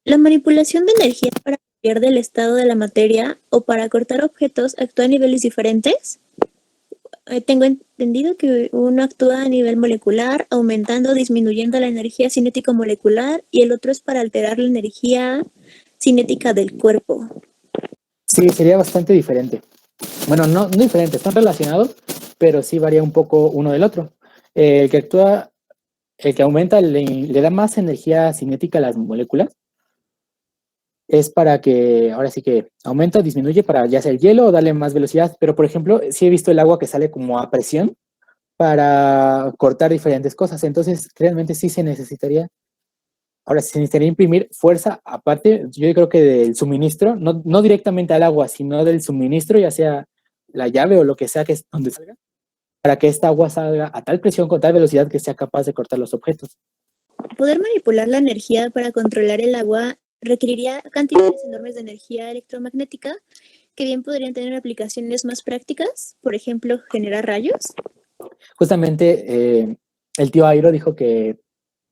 la manipulación de energía para cambiar del estado de la materia o para cortar objetos actúa a niveles diferentes. Tengo entendido que uno actúa a nivel molecular, aumentando o disminuyendo la energía cinética molecular, y el otro es para alterar la energía cinética del cuerpo. Sí, sería bastante diferente. Bueno, no diferente, están relacionados, pero sí varía un poco uno del otro. El que actúa, el que aumenta, le da más energía cinética a las moléculas, es para que, ahora sí que aumenta o disminuye para ya sea el hielo o darle más velocidad. Pero, por ejemplo, sí he visto el agua que sale como a presión para cortar diferentes cosas. Entonces, realmente sí se necesitaría, ahora sí se necesitaría imprimir fuerza, aparte, yo creo que del suministro, no directamente al agua, sino del suministro, ya sea la llave o lo que sea que es donde salga, para que esta agua salga a tal presión con tal velocidad que sea capaz de cortar los objetos. Poder manipular la energía para controlar el agua requeriría cantidades enormes de energía electromagnética que bien podrían tener aplicaciones más prácticas, por ejemplo, generar rayos. Justamente el tío Airo dijo que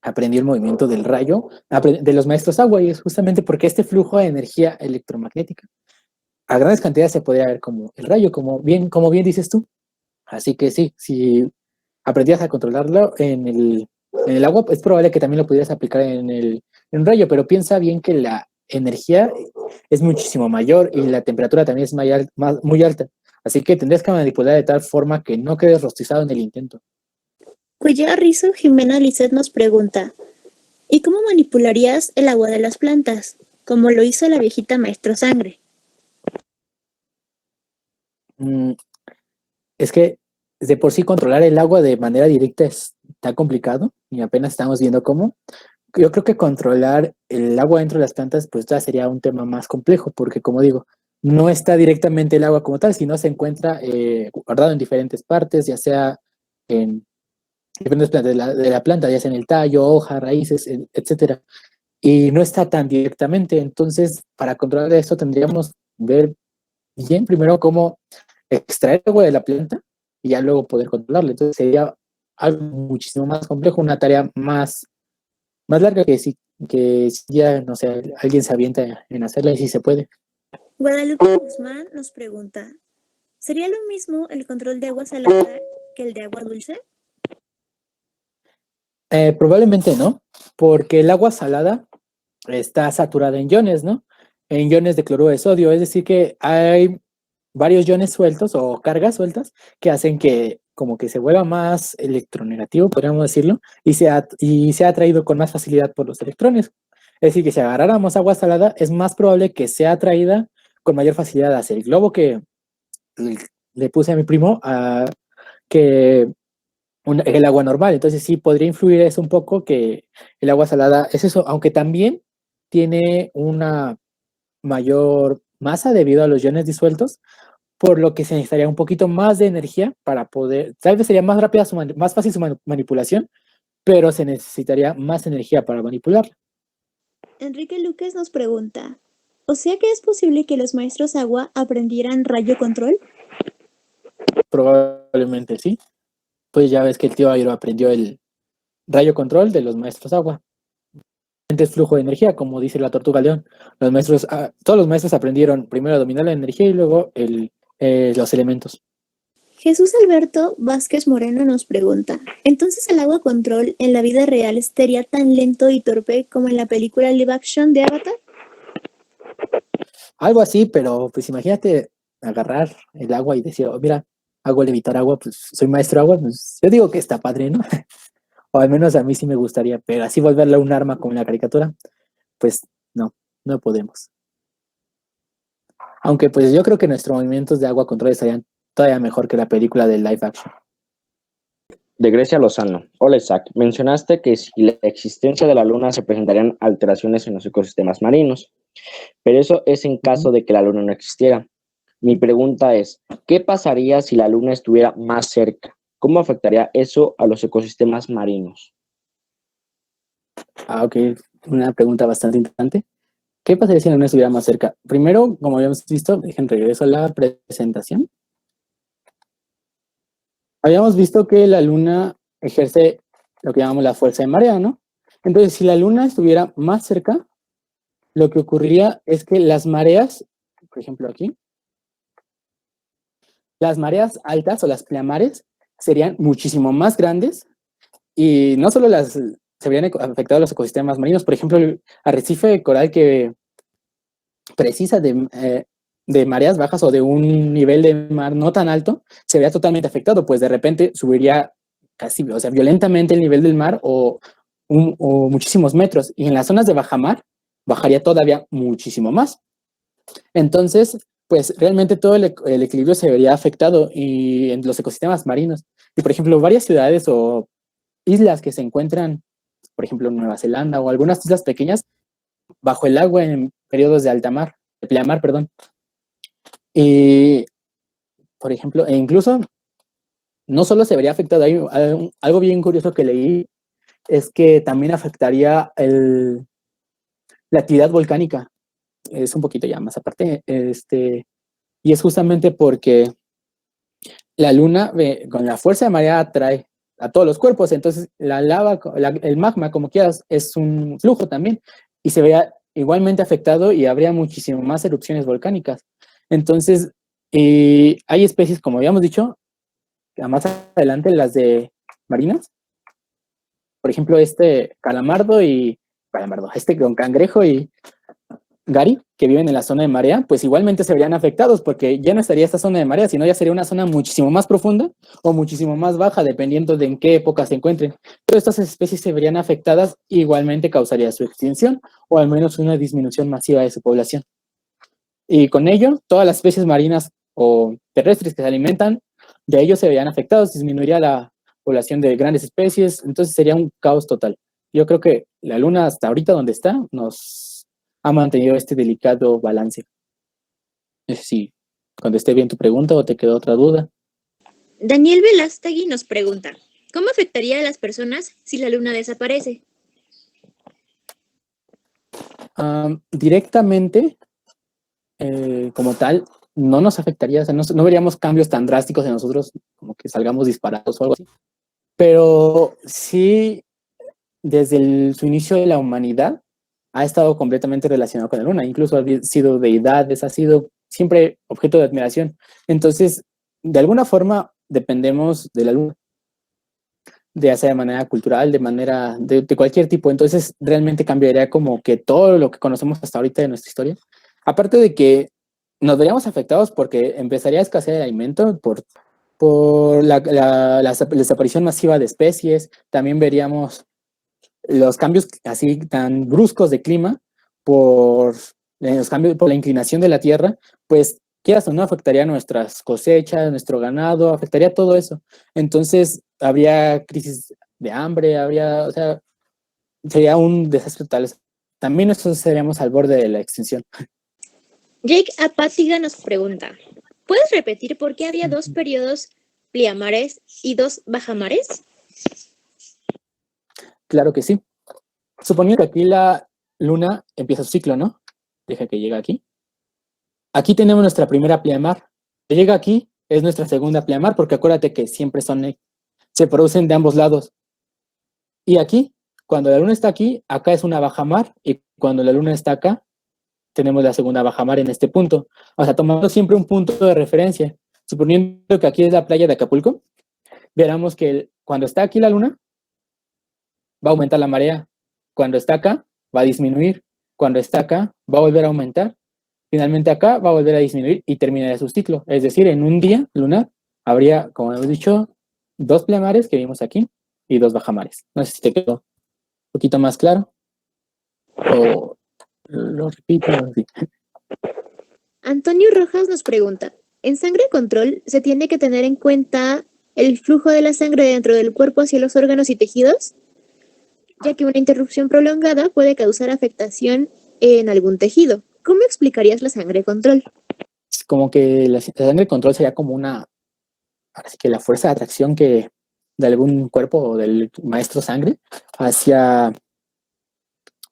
aprendió el movimiento del rayo de los maestros agua, y es justamente porque este flujo de energía electromagnética a grandes cantidades se podría ver como el rayo, como bien dices tú. Así que sí, si aprendías a controlarlo en el agua, es probable que también lo pudieras aplicar en un rayo, pero piensa bien que la energía es muchísimo mayor y la temperatura también es muy alta. Así que tendrías que manipular de tal forma que no quedes rostizado en el intento. Cuya Rizo Jimena Lisset nos pregunta, ¿y cómo manipularías el agua de las plantas? Como lo hizo la viejita Maestro Sangre. Mm, es que de por sí controlar el agua de manera directa está complicado y apenas estamos viendo cómo. Yo creo que controlar el agua dentro de las plantas pues ya sería un tema más complejo porque como digo, no está directamente el agua como tal, sino se encuentra guardado en diferentes partes, ya sea en diferentes plantas de la planta, ya sea en el tallo, hoja, raíces, etcétera. y no está tan directamente. Entonces, para controlar esto tendríamos ver bien primero cómo extraer agua de la planta y ya luego poder controlarlo. Entonces sería algo muchísimo más complejo, una tarea más larga que si ya, no sé, alguien se avienta en hacerla y si se puede. Guadalupe Guzmán nos pregunta, ¿sería lo mismo el control de agua salada que el de agua dulce? Probablemente no, porque el agua salada está saturada en iones, ¿no? En iones de cloruro de sodio, es decir, que hay varios iones sueltos o cargas sueltas que hacen que como que se vuelva más electronegativo, podríamos decirlo, y sea atraído con más facilidad por los electrones. Es decir, que si agarráramos agua salada, es más probable que sea atraída con mayor facilidad hacia el globo que le puse a mi primo, que el agua normal. Entonces sí podría influir eso un poco, que el agua salada es eso, aunque también tiene una mayor masa debido a los iones disueltos, por lo que se necesitaría un poquito más de energía para poder, tal vez sería más rápida, más fácil su manipulación, pero se necesitaría más energía para manipularla. Enrique Luques nos pregunta, ¿o sea que es posible que los maestros agua aprendieran rayo control? Probablemente sí. Pues ya ves que el tío Airo aprendió el rayo control de los maestros agua. Es flujo de energía, como dice la Tortuga León. Todos los maestros aprendieron primero a dominar la energía y luego los elementos. Jesús Alberto Vázquez Moreno nos pregunta, ¿entonces el agua control en la vida real estaría tan lento y torpe como en la película live action de Avatar? Algo así, pero pues imagínate agarrar el agua y decir, oh, mira, hago levitar agua, pues soy maestro agua, pues yo digo que está padre, ¿no? O al menos a mí sí me gustaría, pero así volverla un arma como en la caricatura, pues no podemos. Aunque pues yo creo que nuestros movimientos de agua control estarían todavía mejor que la película de live action. De Grecia Lozano. Hola Isaac, mencionaste que si la existencia de la luna se presentarían alteraciones en los ecosistemas marinos, pero eso es en caso de que la luna no existiera. Mi pregunta es, ¿qué pasaría si la luna estuviera más cerca? ¿Cómo afectaría eso a los ecosistemas marinos? Ok, una pregunta bastante interesante. ¿Qué pasaría si la luna estuviera más cerca? Primero, como habíamos visto, dejen regreso a la presentación. Habíamos visto que la luna ejerce lo que llamamos la fuerza de marea, ¿no? Entonces, si la luna estuviera más cerca, lo que ocurriría es que las mareas, por ejemplo aquí, las mareas altas o las pleamares serían muchísimo más grandes y no solo se habrían afectado los ecosistemas marinos, por ejemplo, el arrecife de coral que precisa de mareas bajas o de un nivel de mar no tan alto, se vería totalmente afectado, pues de repente subiría casi, o sea, violentamente el nivel del mar o muchísimos metros, y en las zonas de bajamar bajaría todavía muchísimo más. Entonces, pues realmente todo el equilibrio se vería afectado y en los ecosistemas marinos. Y por ejemplo, varias ciudades o islas que se encuentran, por ejemplo, en Nueva Zelanda o algunas islas pequeñas, bajo el agua en periodos de alta mar, de pleamar, perdón. Y, por ejemplo, e incluso no solo se vería afectado, hay algo bien curioso que leí, es que también afectaría la actividad volcánica. Es un poquito ya más aparte, y es justamente porque la luna con la fuerza de marea atrae a todos los cuerpos, entonces la lava, el magma, como quieras, es un flujo también, y se vería igualmente afectado y habría muchísimo más erupciones volcánicas. Entonces, hay especies, como habíamos dicho, más adelante las de marinas, por ejemplo, con cangrejo y Gary, que viven en la zona de marea, pues igualmente se verían afectados porque ya no estaría esta zona de marea, sino ya sería una zona muchísimo más profunda o muchísimo más baja, dependiendo de en qué época se encuentren. Pero estas especies se verían afectadas, igualmente causaría su extinción o al menos una disminución masiva de su población. Y con ello, todas las especies marinas o terrestres que se alimentan de ellos se verían afectados, disminuiría la población de grandes especies, entonces sería un caos total. Yo creo que la luna hasta ahorita donde está nos ha mantenido este delicado balance. No sé si contesté bien tu pregunta o te quedó otra duda. Daniel Velástegui nos pregunta, ¿cómo afectaría a las personas si la luna desaparece? Directamente, como tal, no nos afectaría, o sea, no veríamos cambios tan drásticos en nosotros, como que salgamos disparados o algo así. Pero sí, desde su inicio de la humanidad, ha estado completamente relacionado con la luna. Incluso ha sido deidades, ha sido siempre objeto de admiración. Entonces, de alguna forma, dependemos de la luna, ya sea de manera cultural, de manera de cualquier tipo. Entonces, realmente cambiaría como que todo lo que conocemos hasta ahorita de nuestra historia. Aparte de que nos veríamos afectados porque empezaría a escasear el alimento por la desaparición masiva de especies. También veríamos los cambios así tan bruscos de clima por los cambios, por la inclinación de la Tierra, pues quieras o no, afectaría nuestras cosechas, nuestro ganado, afectaría todo eso. Entonces, habría crisis de hambre, o sea, sería un desastre total. También nosotros estaríamos al borde de la extinción. Jake Apátiga nos pregunta, ¿puedes repetir por qué había 2 periodos pliamares y 2 bajamares? Claro que sí. Suponiendo que aquí la luna empieza su ciclo, ¿no? Deja que llegue aquí. Aquí tenemos nuestra primera pleamar. Que llega aquí es nuestra segunda pleamar, porque acuérdate que siempre se producen de ambos lados. Y aquí, cuando la luna está aquí, acá es una bajamar, y cuando la luna está acá, tenemos la segunda bajamar en este punto. O sea, tomando siempre un punto de referencia. Suponiendo que aquí es la playa de Acapulco, veremos que cuando está aquí la luna, va a aumentar la marea. Cuando está acá, va a disminuir. Cuando está acá, va a volver a aumentar. Finalmente acá va a volver a disminuir y terminaría su ciclo. Es decir, en un día lunar habría, como hemos dicho, 2 pleamares que vimos aquí y 2 bajamares. No sé si te quedó un poquito más claro o lo repito. Sí. Antonio Rojas nos pregunta, ¿en sangre control se tiene que tener en cuenta el flujo de la sangre dentro del cuerpo hacia los órganos y tejidos? Ya que una interrupción prolongada puede causar afectación en algún tejido. ¿Cómo explicarías la sangre control? Es como que la sangre control sería como ahora sí que la fuerza de atracción que de algún cuerpo o del maestro sangre hacia,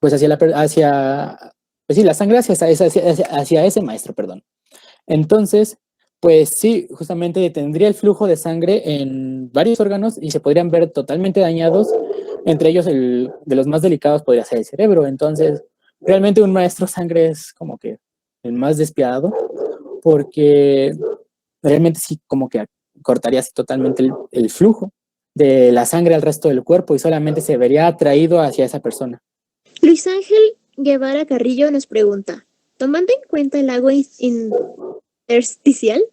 pues pues sí, la sangre hacia ese maestro, perdón. Entonces, pues sí, justamente tendría el flujo de sangre en varios órganos y se podrían ver totalmente dañados. Entre ellos, de los más delicados podría ser el cerebro. Entonces, realmente un maestro sangre es como que el más despiadado, porque realmente sí, como que cortaría así totalmente el flujo de la sangre al resto del cuerpo y solamente se vería atraído hacia esa persona. Luis Ángel Guevara Carrillo nos pregunta, tomando en cuenta el agua intersticial,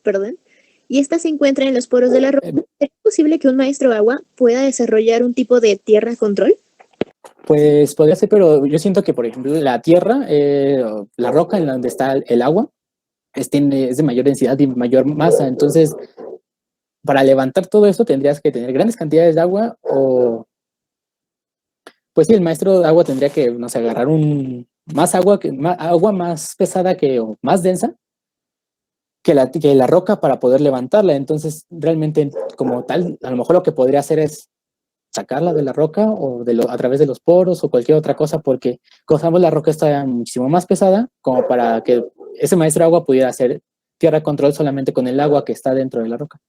y esta se encuentra en los poros de la roca, ¿es posible que un maestro agua pueda desarrollar un tipo de tierra control? Pues podría ser, pero yo siento que, por ejemplo, la tierra, la roca en donde está el agua, es de mayor densidad y mayor masa. Entonces, para levantar todo esto tendrías que tener grandes cantidades de agua pues sí, el maestro de agua tendría que, no sé, agarrar agua más pesada o más densa que la roca para poder levantarla. Entonces, realmente, como tal, a lo mejor lo que podría hacer es sacarla de la roca o a través de los poros o cualquier otra cosa, porque, como sabemos, la roca está muchísimo más pesada como para que ese maestro de agua pudiera hacer tierra control solamente con el agua que está dentro de la roca.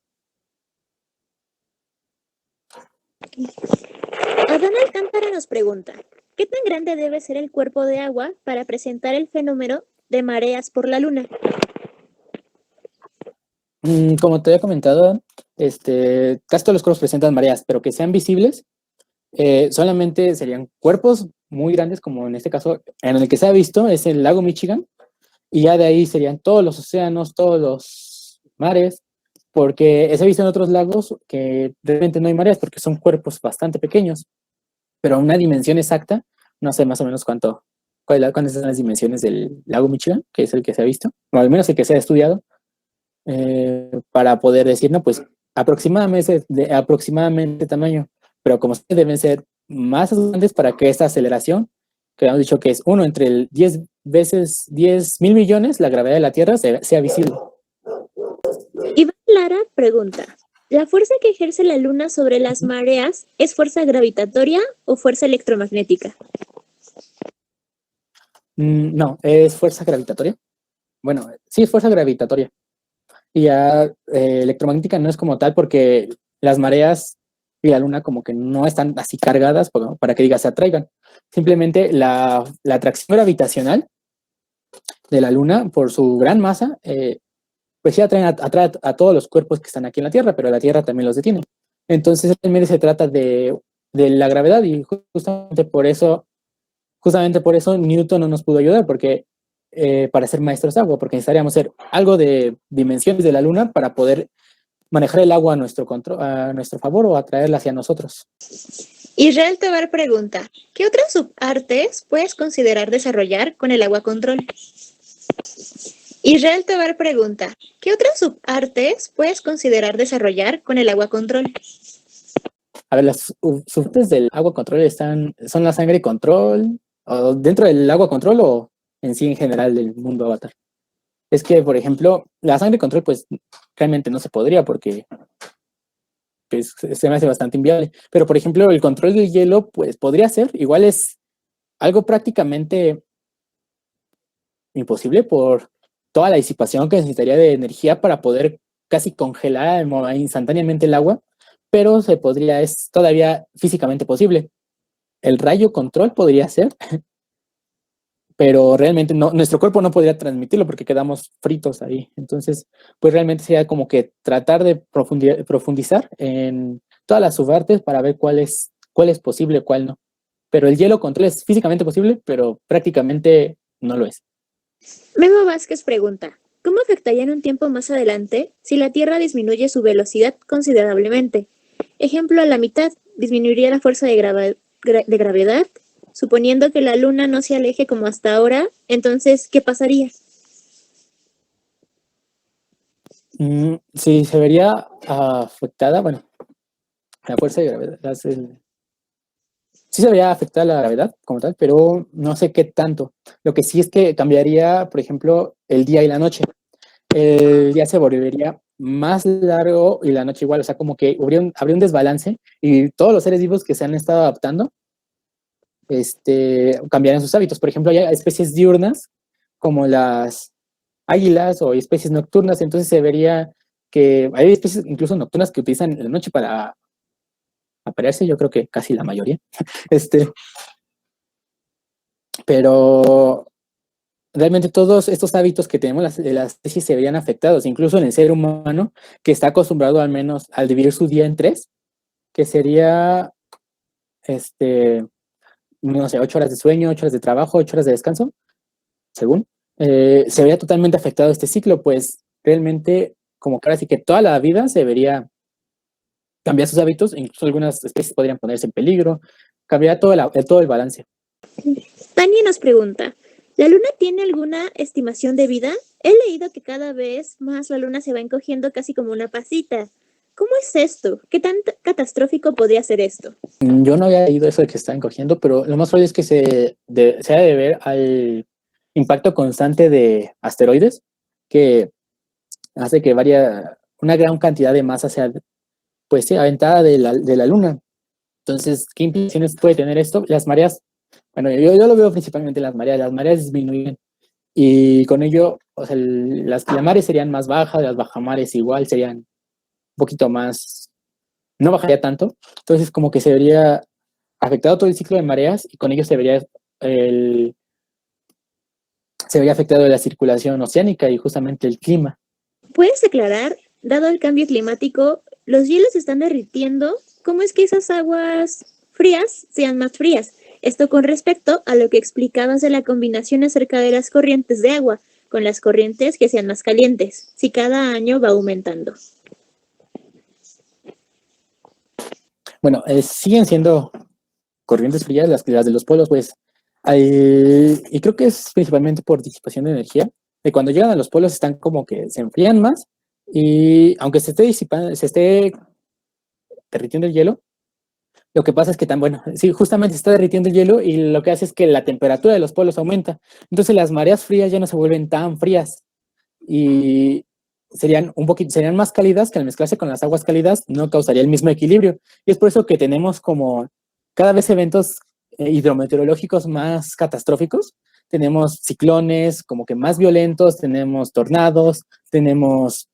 Adán Alcántara nos pregunta, ¿qué tan grande debe ser el cuerpo de agua para presentar el fenómeno de mareas por la luna? Como te había comentado, casi todos los cuerpos presentan mareas, pero que sean visibles, solamente serían cuerpos muy grandes, como en este caso, en el que se ha visto, es el lago Michigan, y ya de ahí serían todos los océanos, todos los mares, porque se ha visto en otros lagos que realmente no hay mareas, porque son cuerpos bastante pequeños, pero a una dimensión exacta, no sé más o menos cuáles son las dimensiones del lago Michigan, que es el que se ha visto, o al menos el que se ha estudiado, para poder decir, no, pues aproximadamente tamaño, pero como deben ser más grandes para que esta aceleración, que hemos dicho que es 1 entre el 10 veces 10.000 millones, la gravedad de la Tierra sea visible. Iván Lara pregunta, ¿la fuerza que ejerce la luna sobre las mareas es fuerza gravitatoria o fuerza electromagnética? No, es fuerza gravitatoria. Bueno, sí es fuerza gravitatoria. Y ya electromagnética no es como tal porque las mareas y la luna como que no están así cargadas para que digas se atraigan. Simplemente la atracción gravitacional de la luna por su gran masa, pues sí atrae a todos los cuerpos que están aquí en la Tierra, pero la Tierra también los detiene. Entonces realmente se trata de la gravedad y justamente por eso Newton no nos pudo ayudar, porque para ser maestros de agua, porque necesitaríamos ser algo de dimensiones de la luna para poder manejar el agua a nuestro favor o atraerla hacia nosotros. Israel Tobar pregunta, ¿qué otras subartes puedes considerar desarrollar con el agua control? Israel Tobar pregunta, ¿qué otras subartes puedes considerar desarrollar con el agua control? A ver, las subartes del agua control son la sangre control, o dentro del agua control o en sí en general del mundo Avatar. Es que, por ejemplo, la sangre control, pues realmente no se podría porque pues, se me hace bastante inviable. Pero, por ejemplo, el control del hielo, pues podría ser. Igual es algo prácticamente imposible por toda la disipación que necesitaría de energía para poder casi congelar instantáneamente el agua, pero es todavía físicamente posible. El rayo control podría ser, pero realmente no, nuestro cuerpo no podría transmitirlo porque quedamos fritos ahí. Entonces, pues realmente sería como que tratar de profundizar en todas las subartes para ver cuál es posible, cuál no. Pero el hielo control es físicamente posible, pero prácticamente no lo es. Memo Vázquez pregunta, ¿cómo afectaría en un tiempo más adelante si la Tierra disminuye su velocidad considerablemente? Ejemplo, a la mitad, disminuiría la fuerza de gravedad, suponiendo que la Luna no se aleje como hasta ahora, entonces, ¿qué pasaría? Sí, se vería afectada, bueno, la fuerza de gravedad, sí se vería afectada la gravedad como tal, pero no sé qué tanto. Lo que sí es que cambiaría, por ejemplo, el día y la noche. El día se volvería más largo y la noche igual, o sea, como que habría un desbalance y todos los seres vivos que se han estado adaptando cambiarían sus hábitos. Por ejemplo, hay especies diurnas como las águilas o especies nocturnas, entonces se vería que hay especies incluso nocturnas que utilizan la noche para aparearse, yo creo que casi la mayoría. Pero realmente todos estos hábitos que tenemos las especies se verían afectados, incluso en el ser humano que está acostumbrado al menos al dividir su día en tres, que sería, no sé, 8 horas de sueño, 8 horas de trabajo, 8 horas de descanso, según, se vería totalmente afectado este ciclo, pues realmente como que ahora sí que toda la vida se vería cambiar sus hábitos, incluso algunas especies podrían ponerse en peligro, cambiaría todo el balance. Tania nos pregunta, ¿la Luna tiene alguna estimación de vida? He leído que cada vez más la Luna se va encogiendo casi como una pasita. ¿Cómo es esto? ¿Qué tan catastrófico podría ser esto? Yo no había leído eso de que está encogiendo, pero lo más probable es que se ha de deber al impacto constante de asteroides que hace que una gran cantidad de masa sea, pues sí, aventada de la Luna. Entonces, ¿qué implicaciones puede tener esto? Las mareas, bueno, yo lo veo principalmente las mareas disminuyen y con ello, o sea, las mares serían más bajas, las bajamares igual serían un poquito más, no bajaría tanto, entonces como que se vería afectado todo el ciclo de mareas y con ello se vería afectado la circulación oceánica y justamente el clima. ¿Puedes declarar, dado el cambio climático, los hielos se están derritiendo? ¿Cómo es que esas aguas frías sean más frías? Esto con respecto a lo que explicabas de la combinación acerca de las corrientes de agua, con las corrientes que sean más calientes, si cada año va aumentando. Bueno, siguen siendo corrientes frías las de los polos, pues, y creo que es principalmente por disipación de energía, de cuando llegan a los polos están como que se enfrían más y aunque se esté disipando, se esté derritiendo el hielo, lo que pasa es que bueno, sí, justamente se está derritiendo el hielo y lo que hace es que la temperatura de los polos aumenta. Entonces las mareas frías ya no se vuelven tan frías y serían más cálidas, que al mezclarse con las aguas cálidas no causaría el mismo equilibrio. Y es por eso que tenemos como cada vez eventos hidrometeorológicos más catastróficos, tenemos ciclones como que más violentos, tenemos tornados, tenemos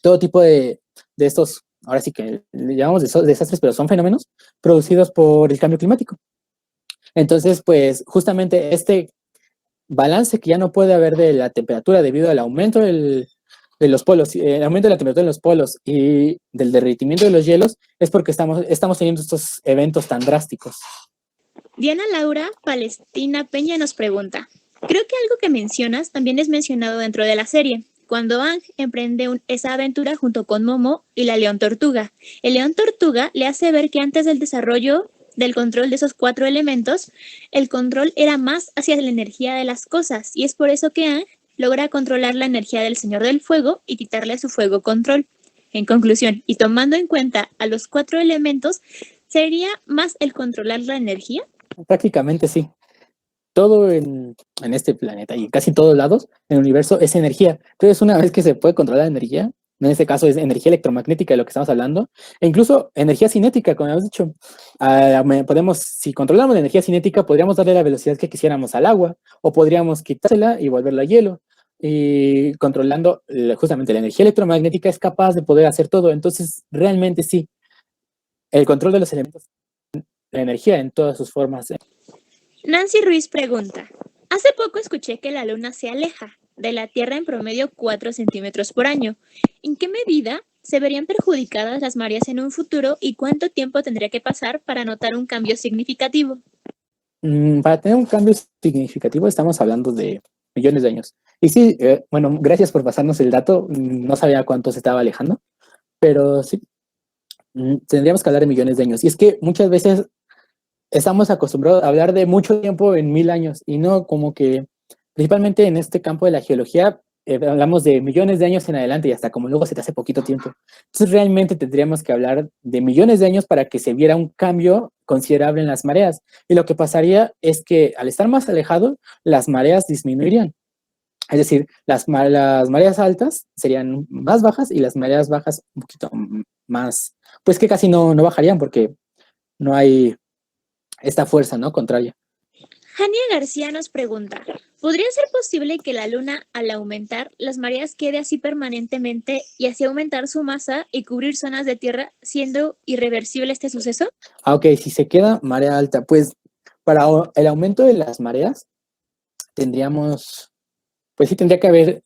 todo tipo de estos, ahora sí que le llamamos desastres, pero son fenómenos producidos por el cambio climático. Entonces, pues justamente este balance que ya no puede haber de la temperatura debido al aumento de los polos, el aumento de la temperatura en los polos y del derretimiento de los hielos, es porque estamos teniendo estos eventos tan drásticos. Diana Laura Palestina Peña nos pregunta, creo que algo que mencionas también es mencionado dentro de la serie, cuando Aang emprende esa aventura junto con Momo y la León Tortuga. El León Tortuga le hace ver que antes del desarrollo del control de esos 4 elementos, el control era más hacia la energía de las cosas, y es por eso que Aang logra controlar la energía del Señor del Fuego y quitarle su fuego control. En conclusión, y tomando en cuenta a los 4 elementos, ¿sería más el controlar la energía? Prácticamente sí. Todo en este planeta y en casi todos lados en el universo es energía. Entonces, una vez que se puede controlar la energía, en este caso es energía electromagnética de lo que estamos hablando, e incluso energía cinética, como hemos dicho. Si controlamos la energía cinética, podríamos darle la velocidad que quisiéramos al agua, o podríamos quitársela y volverla a hielo. Y controlando justamente la energía electromagnética es capaz de poder hacer todo. Entonces, realmente sí, el control de los elementos, la energía en todas sus formas. Nancy Ruiz pregunta, hace poco escuché que la Luna se aleja de la Tierra en promedio 4 centímetros por año. ¿En qué medida se verían perjudicadas las mareas en un futuro y cuánto tiempo tendría que pasar para notar un cambio significativo? Para tener un cambio significativo estamos hablando de millones de años. Y sí, bueno, gracias por pasarnos el dato. No sabía cuánto se estaba alejando, pero sí, tendríamos que hablar de millones de años. Y es que muchas veces estamos acostumbrados a hablar de mucho tiempo en 1000 años y no como que, principalmente en este campo de la geología, hablamos de millones de años en adelante y hasta como luego se te hace poquito tiempo. Entonces realmente tendríamos que hablar de millones de años para que se viera un cambio considerable en las mareas. Y lo que pasaría es que al estar más alejado, las mareas disminuirían. Es decir, las mareas altas serían más bajas y las mareas bajas un poquito más, pues que casi no bajarían porque no hay esta fuerza, ¿no? Contraria. Jania García nos pregunta, ¿podría ser posible que la Luna, al aumentar, las mareas quede así permanentemente y así aumentar su masa y cubrir zonas de tierra, siendo irreversible este suceso? Ok, si se queda marea alta, pues para el aumento de las mareas tendríamos, pues sí tendría que haber,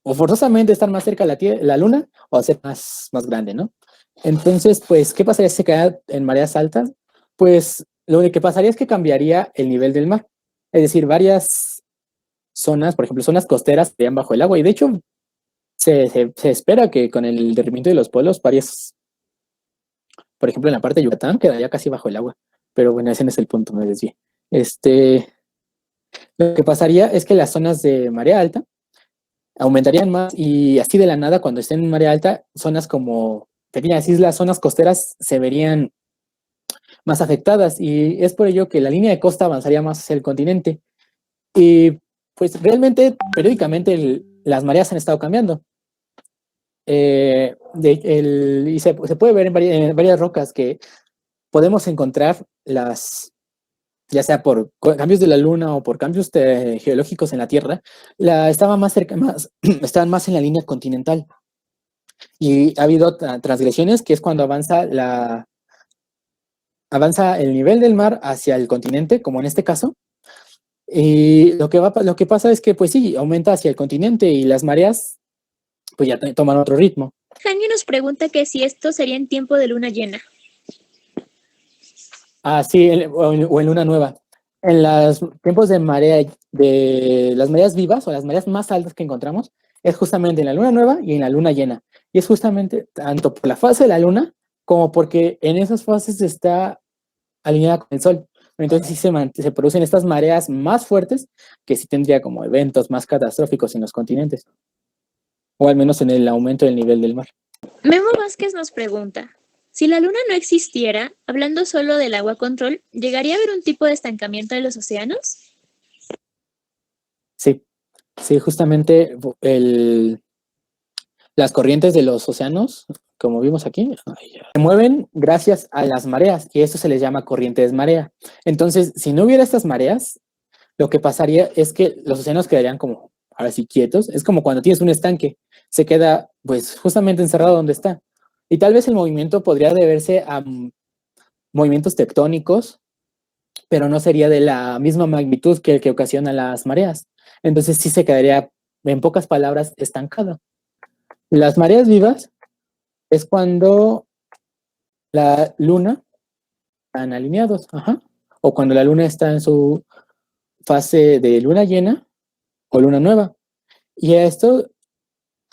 o forzosamente estar más cerca de la Luna o ser más grande, ¿no? Entonces, pues, ¿qué pasaría si se queda en mareas altas? Pues lo que pasaría es que cambiaría el nivel del mar. Es decir, varias zonas, por ejemplo, zonas costeras estarían bajo el agua. Y de hecho, se espera que con el derretimiento de los polos, varias, por ejemplo, en la parte de Yucatán, quedaría casi bajo el agua. Pero bueno, ese no es el punto, me desvié. Lo que pasaría es que las zonas de marea alta aumentarían más y así de la nada, cuando estén en marea alta, zonas como pequeñas islas, zonas costeras se verían más afectadas y es por ello que la línea de costa avanzaría más hacia el continente. Y pues realmente, periódicamente, las mareas han estado cambiando. Y se puede ver en varias rocas que podemos encontrar ya sea por cambios de la Luna o por cambios geológicos en la Tierra, estaban estaban más en la línea continental. Y ha habido transgresiones, que es cuando avanza el nivel del mar hacia el continente, como en este caso. Y lo que pasa es que, pues sí, aumenta hacia el continente y las mareas, pues ya toman otro ritmo. Jania nos pregunta que si esto sería en tiempo de luna llena. Ah, sí, o en luna nueva. En los tiempos de las mareas vivas o las mareas más altas que encontramos, es justamente en la luna nueva y en la luna llena. Y es justamente tanto por la fase de la luna como porque en esas fases está alineada con el sol. Entonces sí se producen estas mareas más fuertes que sí tendría como eventos más catastróficos en los continentes. O al menos en el aumento del nivel del mar. Memo Vázquez nos pregunta, si la Luna no existiera, hablando solo del agua control, ¿llegaría a haber un tipo de estancamiento de los océanos? Sí, justamente las corrientes de los océanos, como vimos aquí, se mueven gracias a las mareas y eso se les llama corrientes marea. Entonces, si no hubiera estas mareas, lo que pasaría es que los océanos quedarían como, ahora sí, quietos. Es como cuando tienes un estanque, se queda pues justamente encerrado donde está. Y tal vez el movimiento podría deberse a movimientos tectónicos, pero no sería de la misma magnitud que el que ocasiona las mareas. Entonces sí se quedaría, en pocas palabras, estancado. Las mareas vivas es cuando la luna están alineados, ajá, o cuando la luna está en su fase de luna llena o luna nueva. Y esto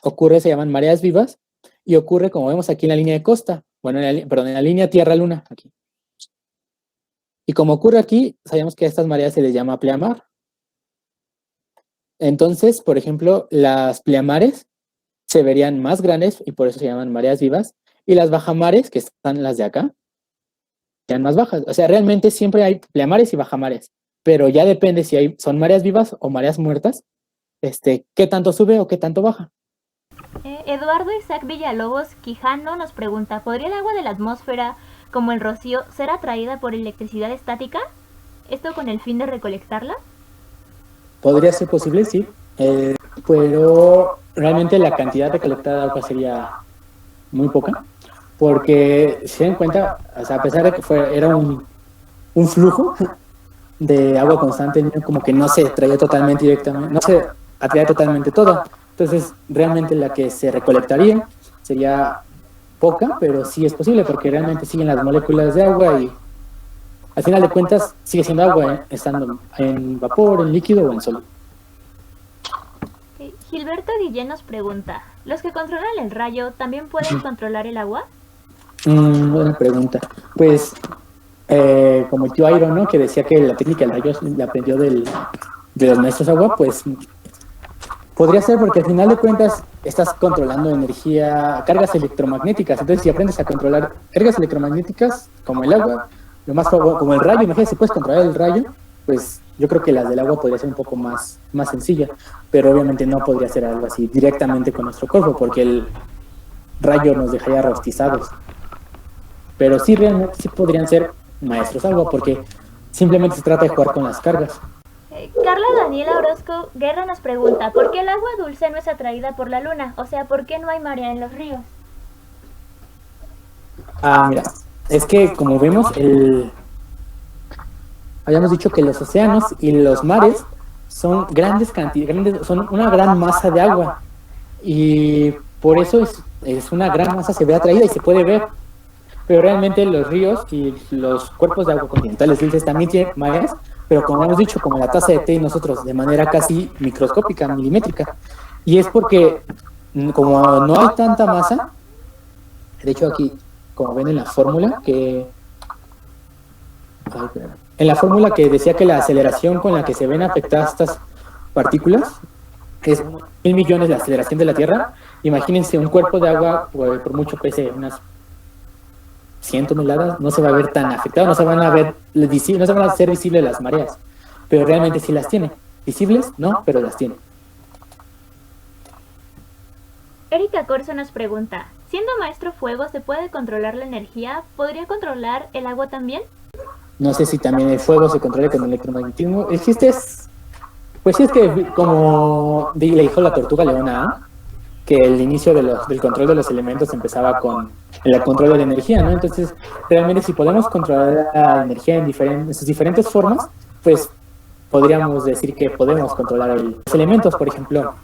ocurre, se llaman mareas vivas, y ocurre como vemos aquí en la línea de costa, bueno, perdón, en la línea Tierra-Luna, aquí. Y como ocurre aquí, sabemos que a estas mareas se les llama pleamar. Entonces, por ejemplo, las pleamares se verían más grandes y por eso se llaman mareas vivas, y las bajamares, que están las de acá, sean más bajas. O sea, realmente siempre hay pleamares y bajamares, pero ya depende si son mareas vivas o mareas muertas, qué tanto sube o qué tanto baja. Eduardo Isaac Villalobos Quijano nos pregunta, ¿podría el agua de la atmósfera, como el rocío, ser atraída por electricidad estática? ¿Esto con el fin de recolectarla? Podría ser posible, sí, pero realmente la cantidad recolectada de agua sería muy poca, porque si se dan cuenta, o sea, a pesar de que era un flujo de agua constante, como que no se traía totalmente directamente, no se atraía totalmente toda. Entonces, realmente la que se recolectaría sería poca, pero sí es posible, porque realmente siguen las moléculas de agua y al final de cuentas sigue siendo agua, estando en vapor, en líquido o en sólido. Gilberto Guillén nos pregunta, ¿los que controlan el rayo también pueden controlar el agua? Buena pregunta. Pues, como el tío Iron, ¿no? Que decía que la técnica del rayo la aprendió de los maestros agua, pues podría ser, porque al final de cuentas estás controlando energía, cargas electromagnéticas. Entonces, si aprendes a controlar cargas electromagnéticas, como el agua, lo más como el rayo, imagínate, si puedes controlar el rayo, pues yo creo que las del agua podría ser un poco más sencilla, pero obviamente no podría ser algo así directamente con nuestro cuerpo, porque el rayo nos dejaría rostizados. Pero sí, realmente sí podrían ser maestros agua, porque simplemente se trata de jugar con las cargas. Carla Daniela Orozco Guerra nos pregunta, ¿por qué el agua dulce no es atraída por la luna? O sea, ¿por qué no hay marea en los ríos? Mira, es que como vemos, habíamos dicho que los océanos y los mares son grandes cantidades, son una gran masa de agua, y por eso es una gran masa, se ve atraída y se puede ver. Pero realmente los ríos y los cuerpos de agua continentales dulces también tienen mareas, pero como hemos dicho, como la taza de té y nosotros, de manera casi microscópica, milimétrica. Y es porque, como no hay tanta masa, de hecho aquí, como ven en la fórmula, decía que la aceleración con la que se ven afectadas estas partículas es 1.000 millones la aceleración de la Tierra. Imagínense un cuerpo de agua, por mucho pese unas 100 toneladas, no se va a ver tan afectado, no se van a hacer visibles las mareas, pero realmente sí las tiene. Visibles, no, pero las tiene. Erika Corso nos pregunta, siendo maestro fuego, ¿se puede controlar la energía? ¿Podría controlar el agua también? No sé si también el fuego se controla con el electromagnetismo. El chiste es, pues sí, es que como le dijo la tortuga leona, que el inicio del control de los elementos empezaba con el control de la energía, ¿no? Entonces, realmente si podemos controlar la energía en sus diferentes formas, pues podríamos decir que podemos controlar los elementos, por ejemplo,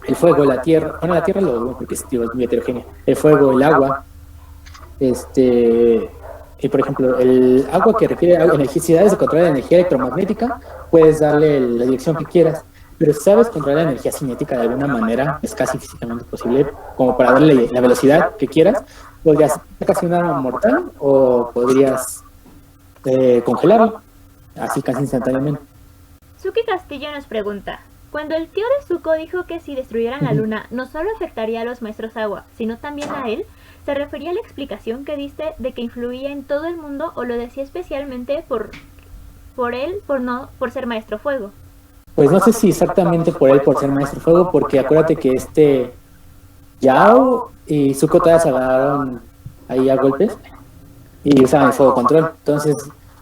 el fuego, la tierra, bueno, la tierra porque es muy heterogénea, el fuego, el agua, y por ejemplo, el agua que requiere electricidad, de controlar la energía electromagnética, puedes darle la dirección que quieras. Pero si sabes controlar la energía cinética de alguna manera, es casi físicamente posible, como para darle la velocidad que quieras, podrías casi un arma mortal o podrías congelarlo, así casi instantáneamente. Suki Castillo nos pregunta, cuando el tío de Zuko dijo que si destruyeran la luna no solo afectaría a los maestros agua, sino también a él, ¿se refería a la explicación que diste de que influía en todo el mundo o lo decía especialmente por él, por ser maestro fuego? Pues no sé si exactamente por él, por ser maestro fuego, porque acuérdate que Yao y Zuko todavía se agarraron ahí a golpes y usaban el fuego control. Entonces,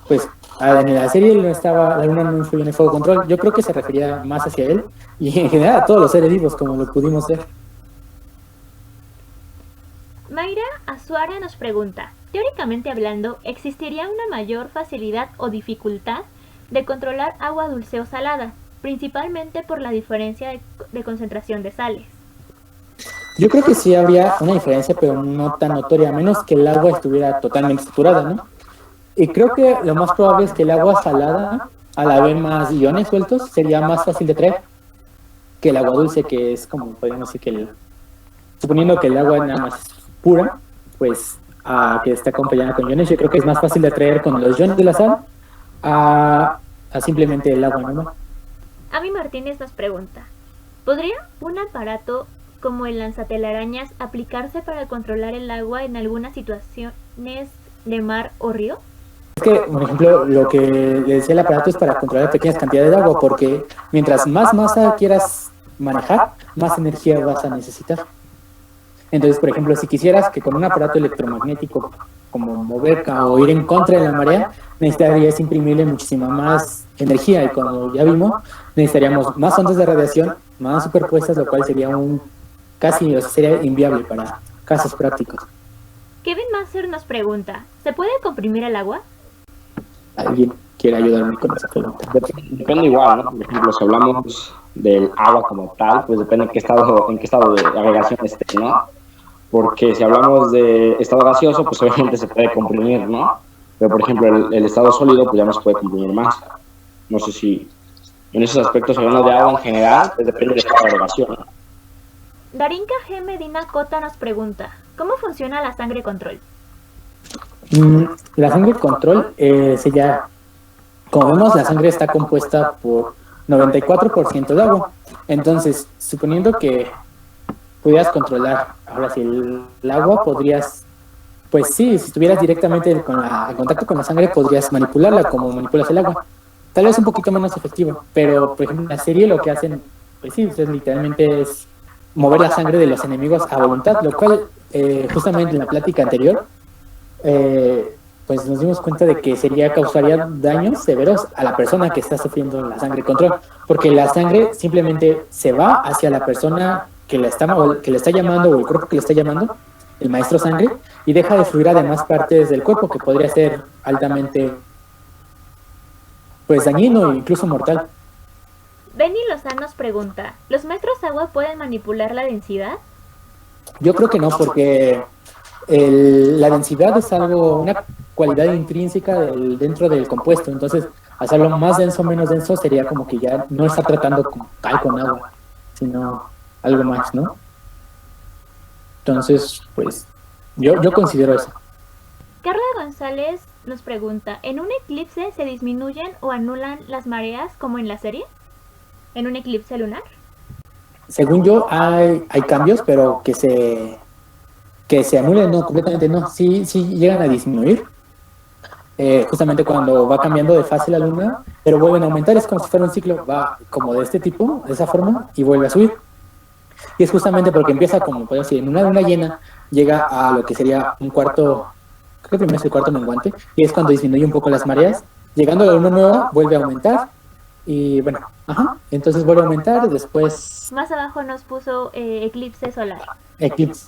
pues en la serie no estaba, la luna no influye en el fuego control. Yo creo que se refería más hacia él y en general a todos los seres vivos, como lo pudimos ver. Mayra Azuara nos pregunta, teóricamente hablando, ¿existiría una mayor facilidad o dificultad de controlar agua dulce o salada, principalmente por la diferencia de concentración de sales? Yo creo que sí habría una diferencia, pero no tan notoria, a menos que el agua estuviera totalmente saturada, ¿no? Y creo que lo más probable es que el agua salada, al haber más iones sueltos, sería más fácil de traer que el agua dulce, que es como, podemos decir que suponiendo que el agua nada más es pura, pues que está acompañada con iones, yo creo que es más fácil de traer con los iones de la sal a simplemente el agua, ¿no? Ami Martínez nos pregunta, ¿podría un aparato como el lanzatelarañas aplicarse para controlar el agua en algunas situaciones de mar o río? Es que, por ejemplo, lo que le decía el aparato es para controlar pequeñas cantidades de agua, porque mientras más masa quieras manejar, más energía vas a necesitar. Entonces, por ejemplo, si quisieras que con un aparato electromagnético, como mover o ir en contra de la marea, necesitarías imprimirle muchísima más energía y como ya vimos, necesitaríamos más ondas de radiación, más superpuestas, lo cual sería casi, o sea, sería inviable para casos prácticos. Kevin Master nos pregunta, ¿se puede comprimir el agua? ¿Alguien quiere ayudarme con esa pregunta? Depende igual, ¿no? Por ejemplo, si hablamos del agua como tal, pues depende en qué estado de agregación esté, ¿no? Porque si hablamos de estado gaseoso, pues obviamente se puede comprimir, ¿no? Pero, por ejemplo, el estado sólido, pues ya no se puede comprimir más. No sé si en esos aspectos, hablando de agua en general, pues depende del estado de agregación, ¿no? Darinka G. Medina Cota nos pregunta, ¿cómo funciona la sangre control? La sangre control, como vemos, la sangre está compuesta por 94% de agua. Entonces, suponiendo que pudieras controlar, ahora sí, el agua, podrías, pues sí, si estuvieras directamente en contacto con la sangre, podrías manipularla como manipulas el agua. Tal vez un poquito menos efectivo, pero, por ejemplo, en la serie lo que hacen, pues sí, literalmente es mover la sangre de los enemigos a voluntad, lo cual, justamente en la plática anterior, pues nos dimos cuenta de que causaría daños severos a la persona que está sufriendo la sangre control, porque la sangre simplemente se va hacia la persona que le está llamando, o el cuerpo que le está llamando, el maestro sangre, y deja de fluir a demás partes del cuerpo, que podría ser altamente, pues, dañino e incluso mortal. Benny Lozano nos pregunta, ¿los maestros agua pueden manipular la densidad? Yo creo que no, porque la densidad es una cualidad intrínseca dentro del compuesto. Entonces, hacerlo más denso o menos denso sería como que ya no está tratando con agua, sino algo más, ¿no? Entonces, pues, yo considero eso. Carla González nos pregunta, ¿en un eclipse se disminuyen o anulan las mareas como en la serie? ¿En un eclipse lunar? Según yo, hay cambios, pero que se anulen, no, completamente no. Sí llegan a disminuir, justamente cuando va cambiando de fase la luna, pero vuelven a aumentar. Es como si fuera un ciclo, va como de este tipo, de esa forma, y vuelve a subir. Y es justamente porque empieza, como puedo decir, en una luna llena, llega a lo que sería un cuarto, creo que primero es el cuarto menguante, y es cuando disminuye un poco las mareas. Llegando a la luna nueva, vuelve a aumentar, y bueno, entonces vuelve a aumentar, después... Más abajo nos puso eclipse solar. Eclipse.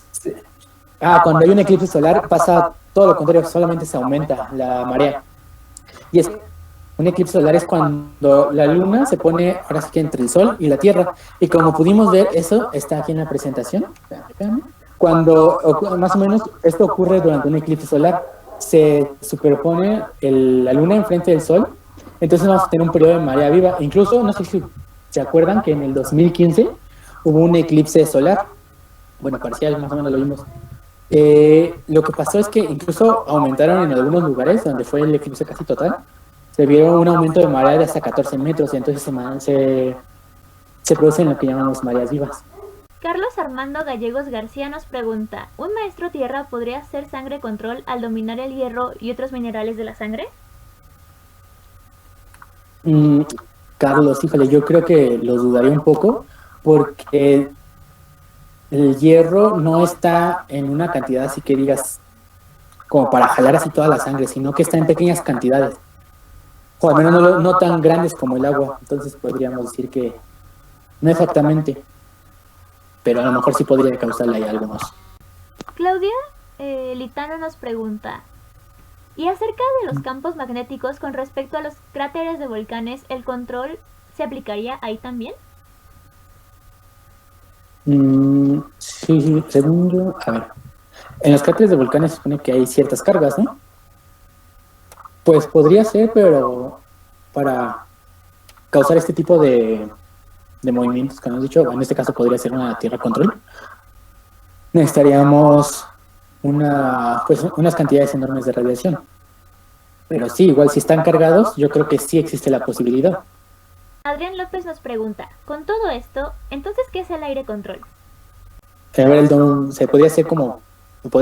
Cuando hay un eclipse solar pasa todo lo contrario, solamente se aumenta la marea. Y un eclipse solar es cuando la luna se pone, ahora sí que entre el sol y la tierra. Y como pudimos ver, eso está aquí en la presentación. Cuando, más o menos, esto ocurre durante un eclipse solar, se superpone la luna enfrente del sol. Entonces vamos a tener un periodo de marea viva. Incluso, no sé si se acuerdan que en el 2015 hubo un eclipse solar. Bueno, parcial, más o menos lo vimos. Lo que pasó es que incluso aumentaron en algunos lugares donde fue el eclipse casi total. Se vieron un aumento de marea de hasta 14 metros y entonces se producen lo que llamamos mareas vivas. Carlos Armando Gallegos García nos pregunta, ¿un maestro tierra podría hacer sangre control al dominar el hierro y otros minerales de la sangre? Carlos, híjole, yo creo que lo dudaría un poco porque el hierro no está en una cantidad así que digas como para jalar así toda la sangre, sino que está en pequeñas cantidades. o al menos no tan grandes como el agua. Entonces podríamos decir que no exactamente, pero a lo mejor sí podría causarle ahí algo más. Claudia Litano nos pregunta, ¿y acerca de los campos magnéticos con respecto a los cráteres de volcanes, el control se aplicaría ahí también? Sí, según yo, a ver, en los cráteres de volcanes se supone que hay ciertas cargas, ¿no? Pues podría ser, pero para causar este tipo de movimientos que hemos dicho, en este caso podría ser una tierra control, necesitaríamos unas cantidades enormes de radiación. Pero sí, igual si están cargados, yo creo que sí existe la posibilidad. Adrián López nos pregunta, con todo esto, ¿entonces qué es el aire control? A ver, se podría hacer como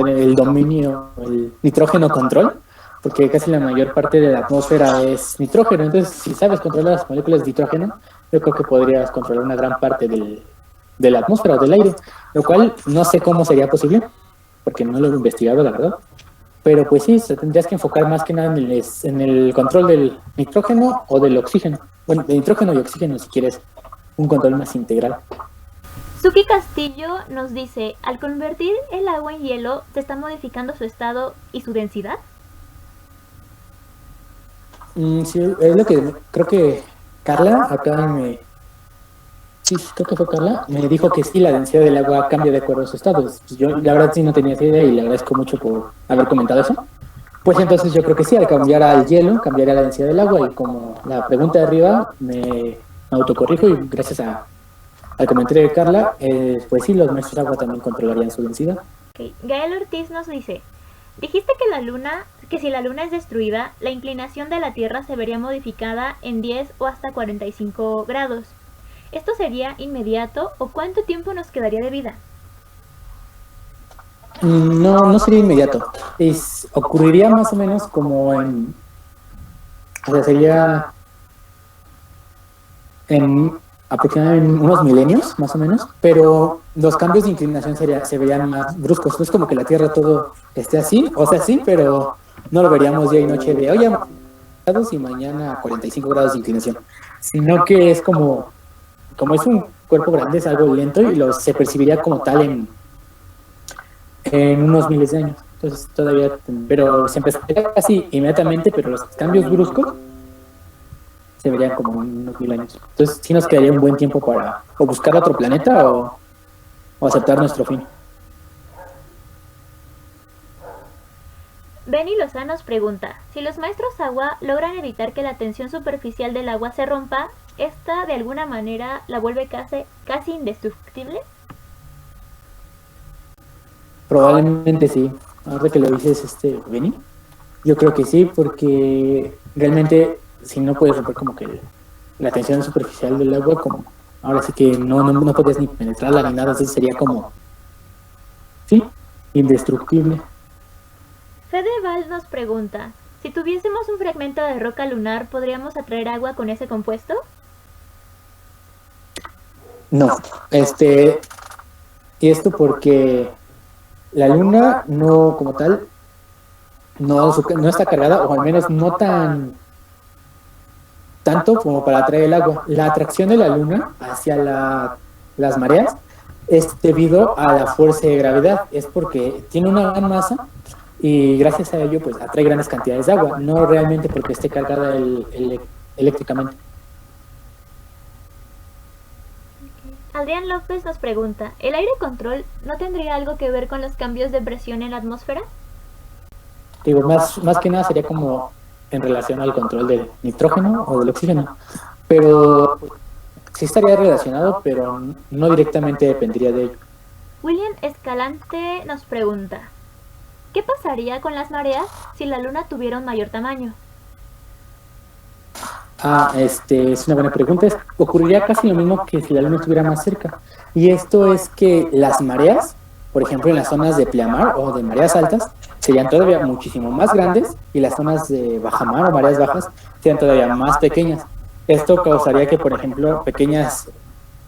el dominio, el nitrógeno control, porque casi la mayor parte de la atmósfera es nitrógeno. Entonces, si sabes controlar las moléculas de nitrógeno, yo creo que podrías controlar una gran parte de la atmósfera o del aire, lo cual no sé cómo sería posible, porque no lo he investigado, la verdad. Pero pues sí, tendrías que enfocar más que nada en el control del nitrógeno o del oxígeno. Bueno, de nitrógeno y oxígeno, si quieres un control más integral. Suki Castillo nos dice, al convertir el agua en hielo, ¿se está modificando su estado y su densidad? Sí, es lo que creo que Carla creo que fue Carla, me dijo que sí, la densidad del agua cambia de acuerdo a su estado. Pues yo la verdad sí no tenía esa idea y le agradezco mucho por haber comentado eso. Pues entonces yo creo que sí, al cambiar al hielo, cambiaría la densidad del agua y como la pregunta de arriba me autocorrijo y gracias al comentario de Carla, pues sí, los maestros de agua también controlarían su densidad. Okay. Gael Ortiz nos dice, dijiste que si la luna es destruida, la inclinación de la Tierra se vería modificada en 10 o hasta 45 grados. ¿Esto sería inmediato o cuánto tiempo nos quedaría de vida? No sería inmediato. Ocurriría más o menos o sea, sería en aproximadamente unos milenios, más o menos, pero los cambios de inclinación se verían más bruscos. No es como que la Tierra todo esté así, o sea, sí, pero no lo veríamos día y noche de, oye, grados y mañana 45 grados de inclinación, sino que es como es un cuerpo grande, es algo lento y se percibiría como tal en unos miles de años. Entonces todavía, pero se empezaría casi inmediatamente, pero los cambios bruscos se verían como en unos 1000 años. Entonces sí nos quedaría un buen tiempo para o buscar otro planeta o aceptar nuestro fin. Benny Lozano nos pregunta, si los maestros agua logran evitar que la tensión superficial del agua se rompa, ¿esta de alguna manera la vuelve casi indestructible? Probablemente sí. Ahora que lo dices, Benny, yo creo que sí, porque realmente si no puedes romper como que la tensión superficial del agua, como ahora sí que no podías ni penetrarla ni nada, entonces sería como, sí, indestructible. Fedeval nos pregunta, si tuviésemos un fragmento de roca lunar, ¿podríamos atraer agua con ese compuesto? No, y esto porque la luna no, como tal, no está cargada, o al menos no tanto como para atraer el agua. La atracción de la luna hacia las mareas es debido a la fuerza de gravedad, es porque tiene una gran masa y gracias a ello pues atrae grandes cantidades de agua, no realmente porque esté cargada eléctricamente. Adrián López nos pregunta, ¿el aire control no tendría algo que ver con los cambios de presión en la atmósfera? Digo, más que nada sería como en relación al control del nitrógeno o del oxígeno, pero sí estaría relacionado, pero no directamente dependería de ello. William Escalante nos pregunta, ¿qué pasaría con las mareas si la luna tuviera un mayor tamaño? Es una buena pregunta. Ocurriría casi lo mismo que si la luna estuviera más cerca. Y esto es que las mareas, por ejemplo, en las zonas de pleamar o de mareas altas, serían todavía muchísimo más grandes y las zonas de bajamar o mareas bajas serían todavía más pequeñas. Esto causaría que, por ejemplo, pequeñas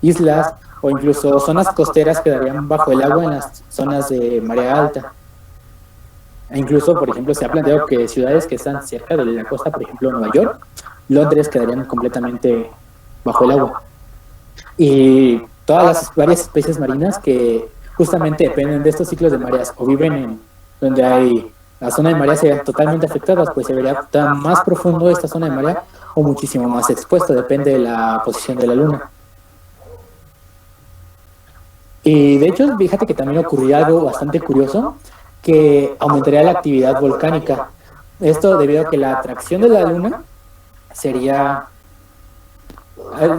islas o incluso zonas costeras quedarían bajo el agua en las zonas de marea alta. E incluso, por ejemplo, se ha planteado que ciudades que están cerca de la costa, por ejemplo, Nueva York, Londres quedarían completamente bajo el agua. Y todas las varias especies marinas que justamente dependen de estos ciclos de mareas o viven en donde hay la zona de marea se verían totalmente afectadas, pues se vería tan más profundo esta zona de marea o muchísimo más expuesta, depende de la posición de la luna. Y de hecho, fíjate que también ocurriría algo bastante curioso, que aumentaría la actividad volcánica. Esto debido a que la atracción de la luna sería,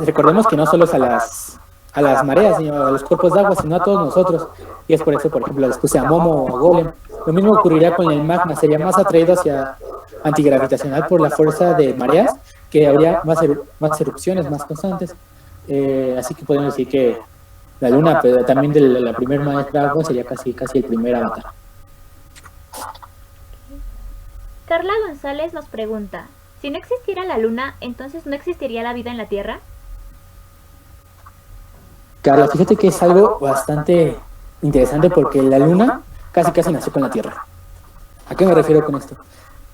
recordemos que no solo es a las mareas, sino a los cuerpos de agua, sino a todos nosotros. Y es por eso, por ejemplo, les puse a Momo o a Golem. Lo mismo ocurriría con el magma, sería más atraído hacia antigravitacional por la fuerza de mareas, que habría más erupciones más constantes. Así que podemos decir que la luna, pero también de la primera maestra agua, sería casi el primer avatar. Carla González nos pregunta, si no existiera la luna, entonces no existiría la vida en la Tierra. Carla, fíjate que es algo bastante interesante porque la luna casi nació con la Tierra. ¿A qué me refiero con esto?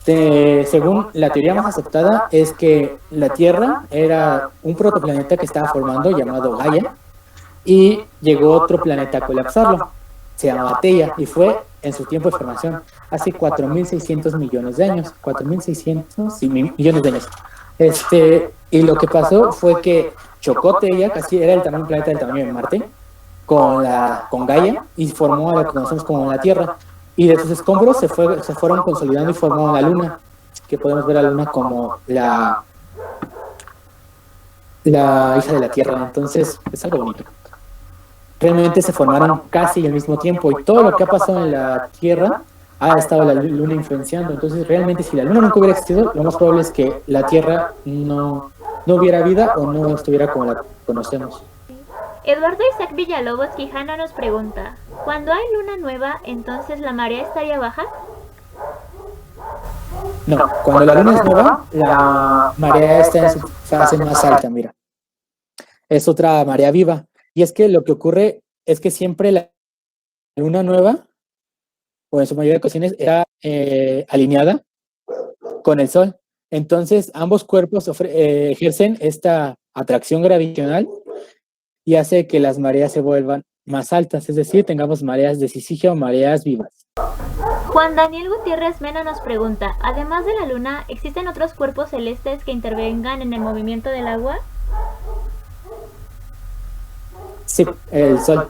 Según la teoría más aceptada es que la Tierra era un protoplaneta que estaba formando llamado Gaia y llegó otro planeta a colapsarlo. Se llamaba Theia y fue en su tiempo de formación hace 4.600 millones de años. 4.600 millones de años. Y lo que pasó fue que chocó Theia, casi era el planeta del tamaño de Marte, con Gaia y formó a lo que conocemos como la Tierra. Y de sus escombros se fueron consolidando y formaron la Luna, que podemos ver a la Luna como la hija de la Tierra. Entonces es algo bonito. Realmente se formaron casi al mismo tiempo y todo lo que ha pasado en la Tierra ha estado la Luna influenciando. Entonces realmente si la Luna nunca hubiera existido, lo más probable es que la Tierra no hubiera vida o no estuviera como la conocemos. Eduardo Isaac Villalobos Quijano nos pregunta, ¿cuando hay luna nueva, entonces la marea estaría baja? No, cuando la luna es nueva, la marea está en su fase más alta, mira. Es otra marea viva. Y es que lo que ocurre es que siempre la luna nueva, o en su mayoría de ocasiones, era alineada con el Sol. Entonces, ambos cuerpos ejercen esta atracción gravitacional y hace que las mareas se vuelvan más altas, es decir, tengamos mareas de sisigia o mareas vivas. Juan Daniel Gutiérrez Mena nos pregunta, además de la luna, ¿existen otros cuerpos celestes que intervengan en el movimiento del agua? Sí, el Sol.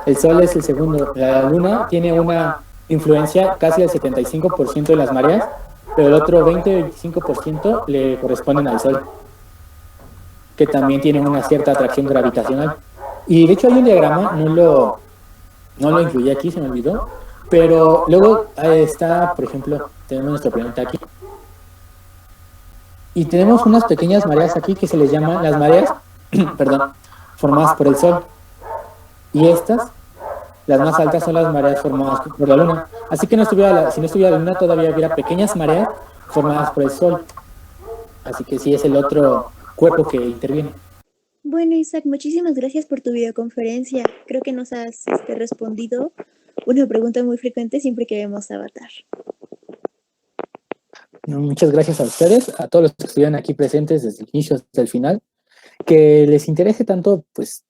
El Sol es el segundo. La luna tiene una influencia casi del 75% de las mareas, pero el otro 20-25% le corresponden al Sol, que también tienen una cierta atracción gravitacional. Y de hecho hay un diagrama, no lo incluí aquí, se me olvidó, pero luego está, por ejemplo, tenemos nuestro planeta aquí. Y tenemos unas pequeñas mareas aquí que se les llaman las mareas, perdón, formadas por el Sol. Y estas, las más altas, son las mareas formadas por la Luna. Así que si no estuviera la Luna, todavía hubiera pequeñas mareas formadas por el Sol. Así que sí es el otro cuerpo que interviene. Bueno, Isaac, muchísimas gracias por tu videoconferencia. Creo que nos has respondido una pregunta muy frecuente siempre que vemos Avatar. Muchas gracias a ustedes, a todos los que estuvieron aquí presentes desde el inicio hasta el final. Que les interese tanto, pues,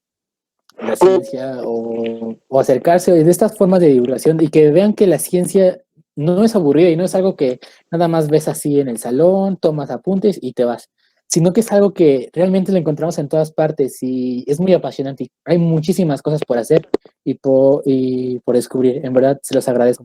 la ciencia o acercarse de estas formas de divulgación y que vean que la ciencia no es aburrida y no es algo que nada más ves así en el salón, tomas apuntes y te vas, sino que es algo que realmente lo encontramos en todas partes y es muy apasionante. Hay muchísimas cosas por hacer y por descubrir. En verdad, se los agradezco.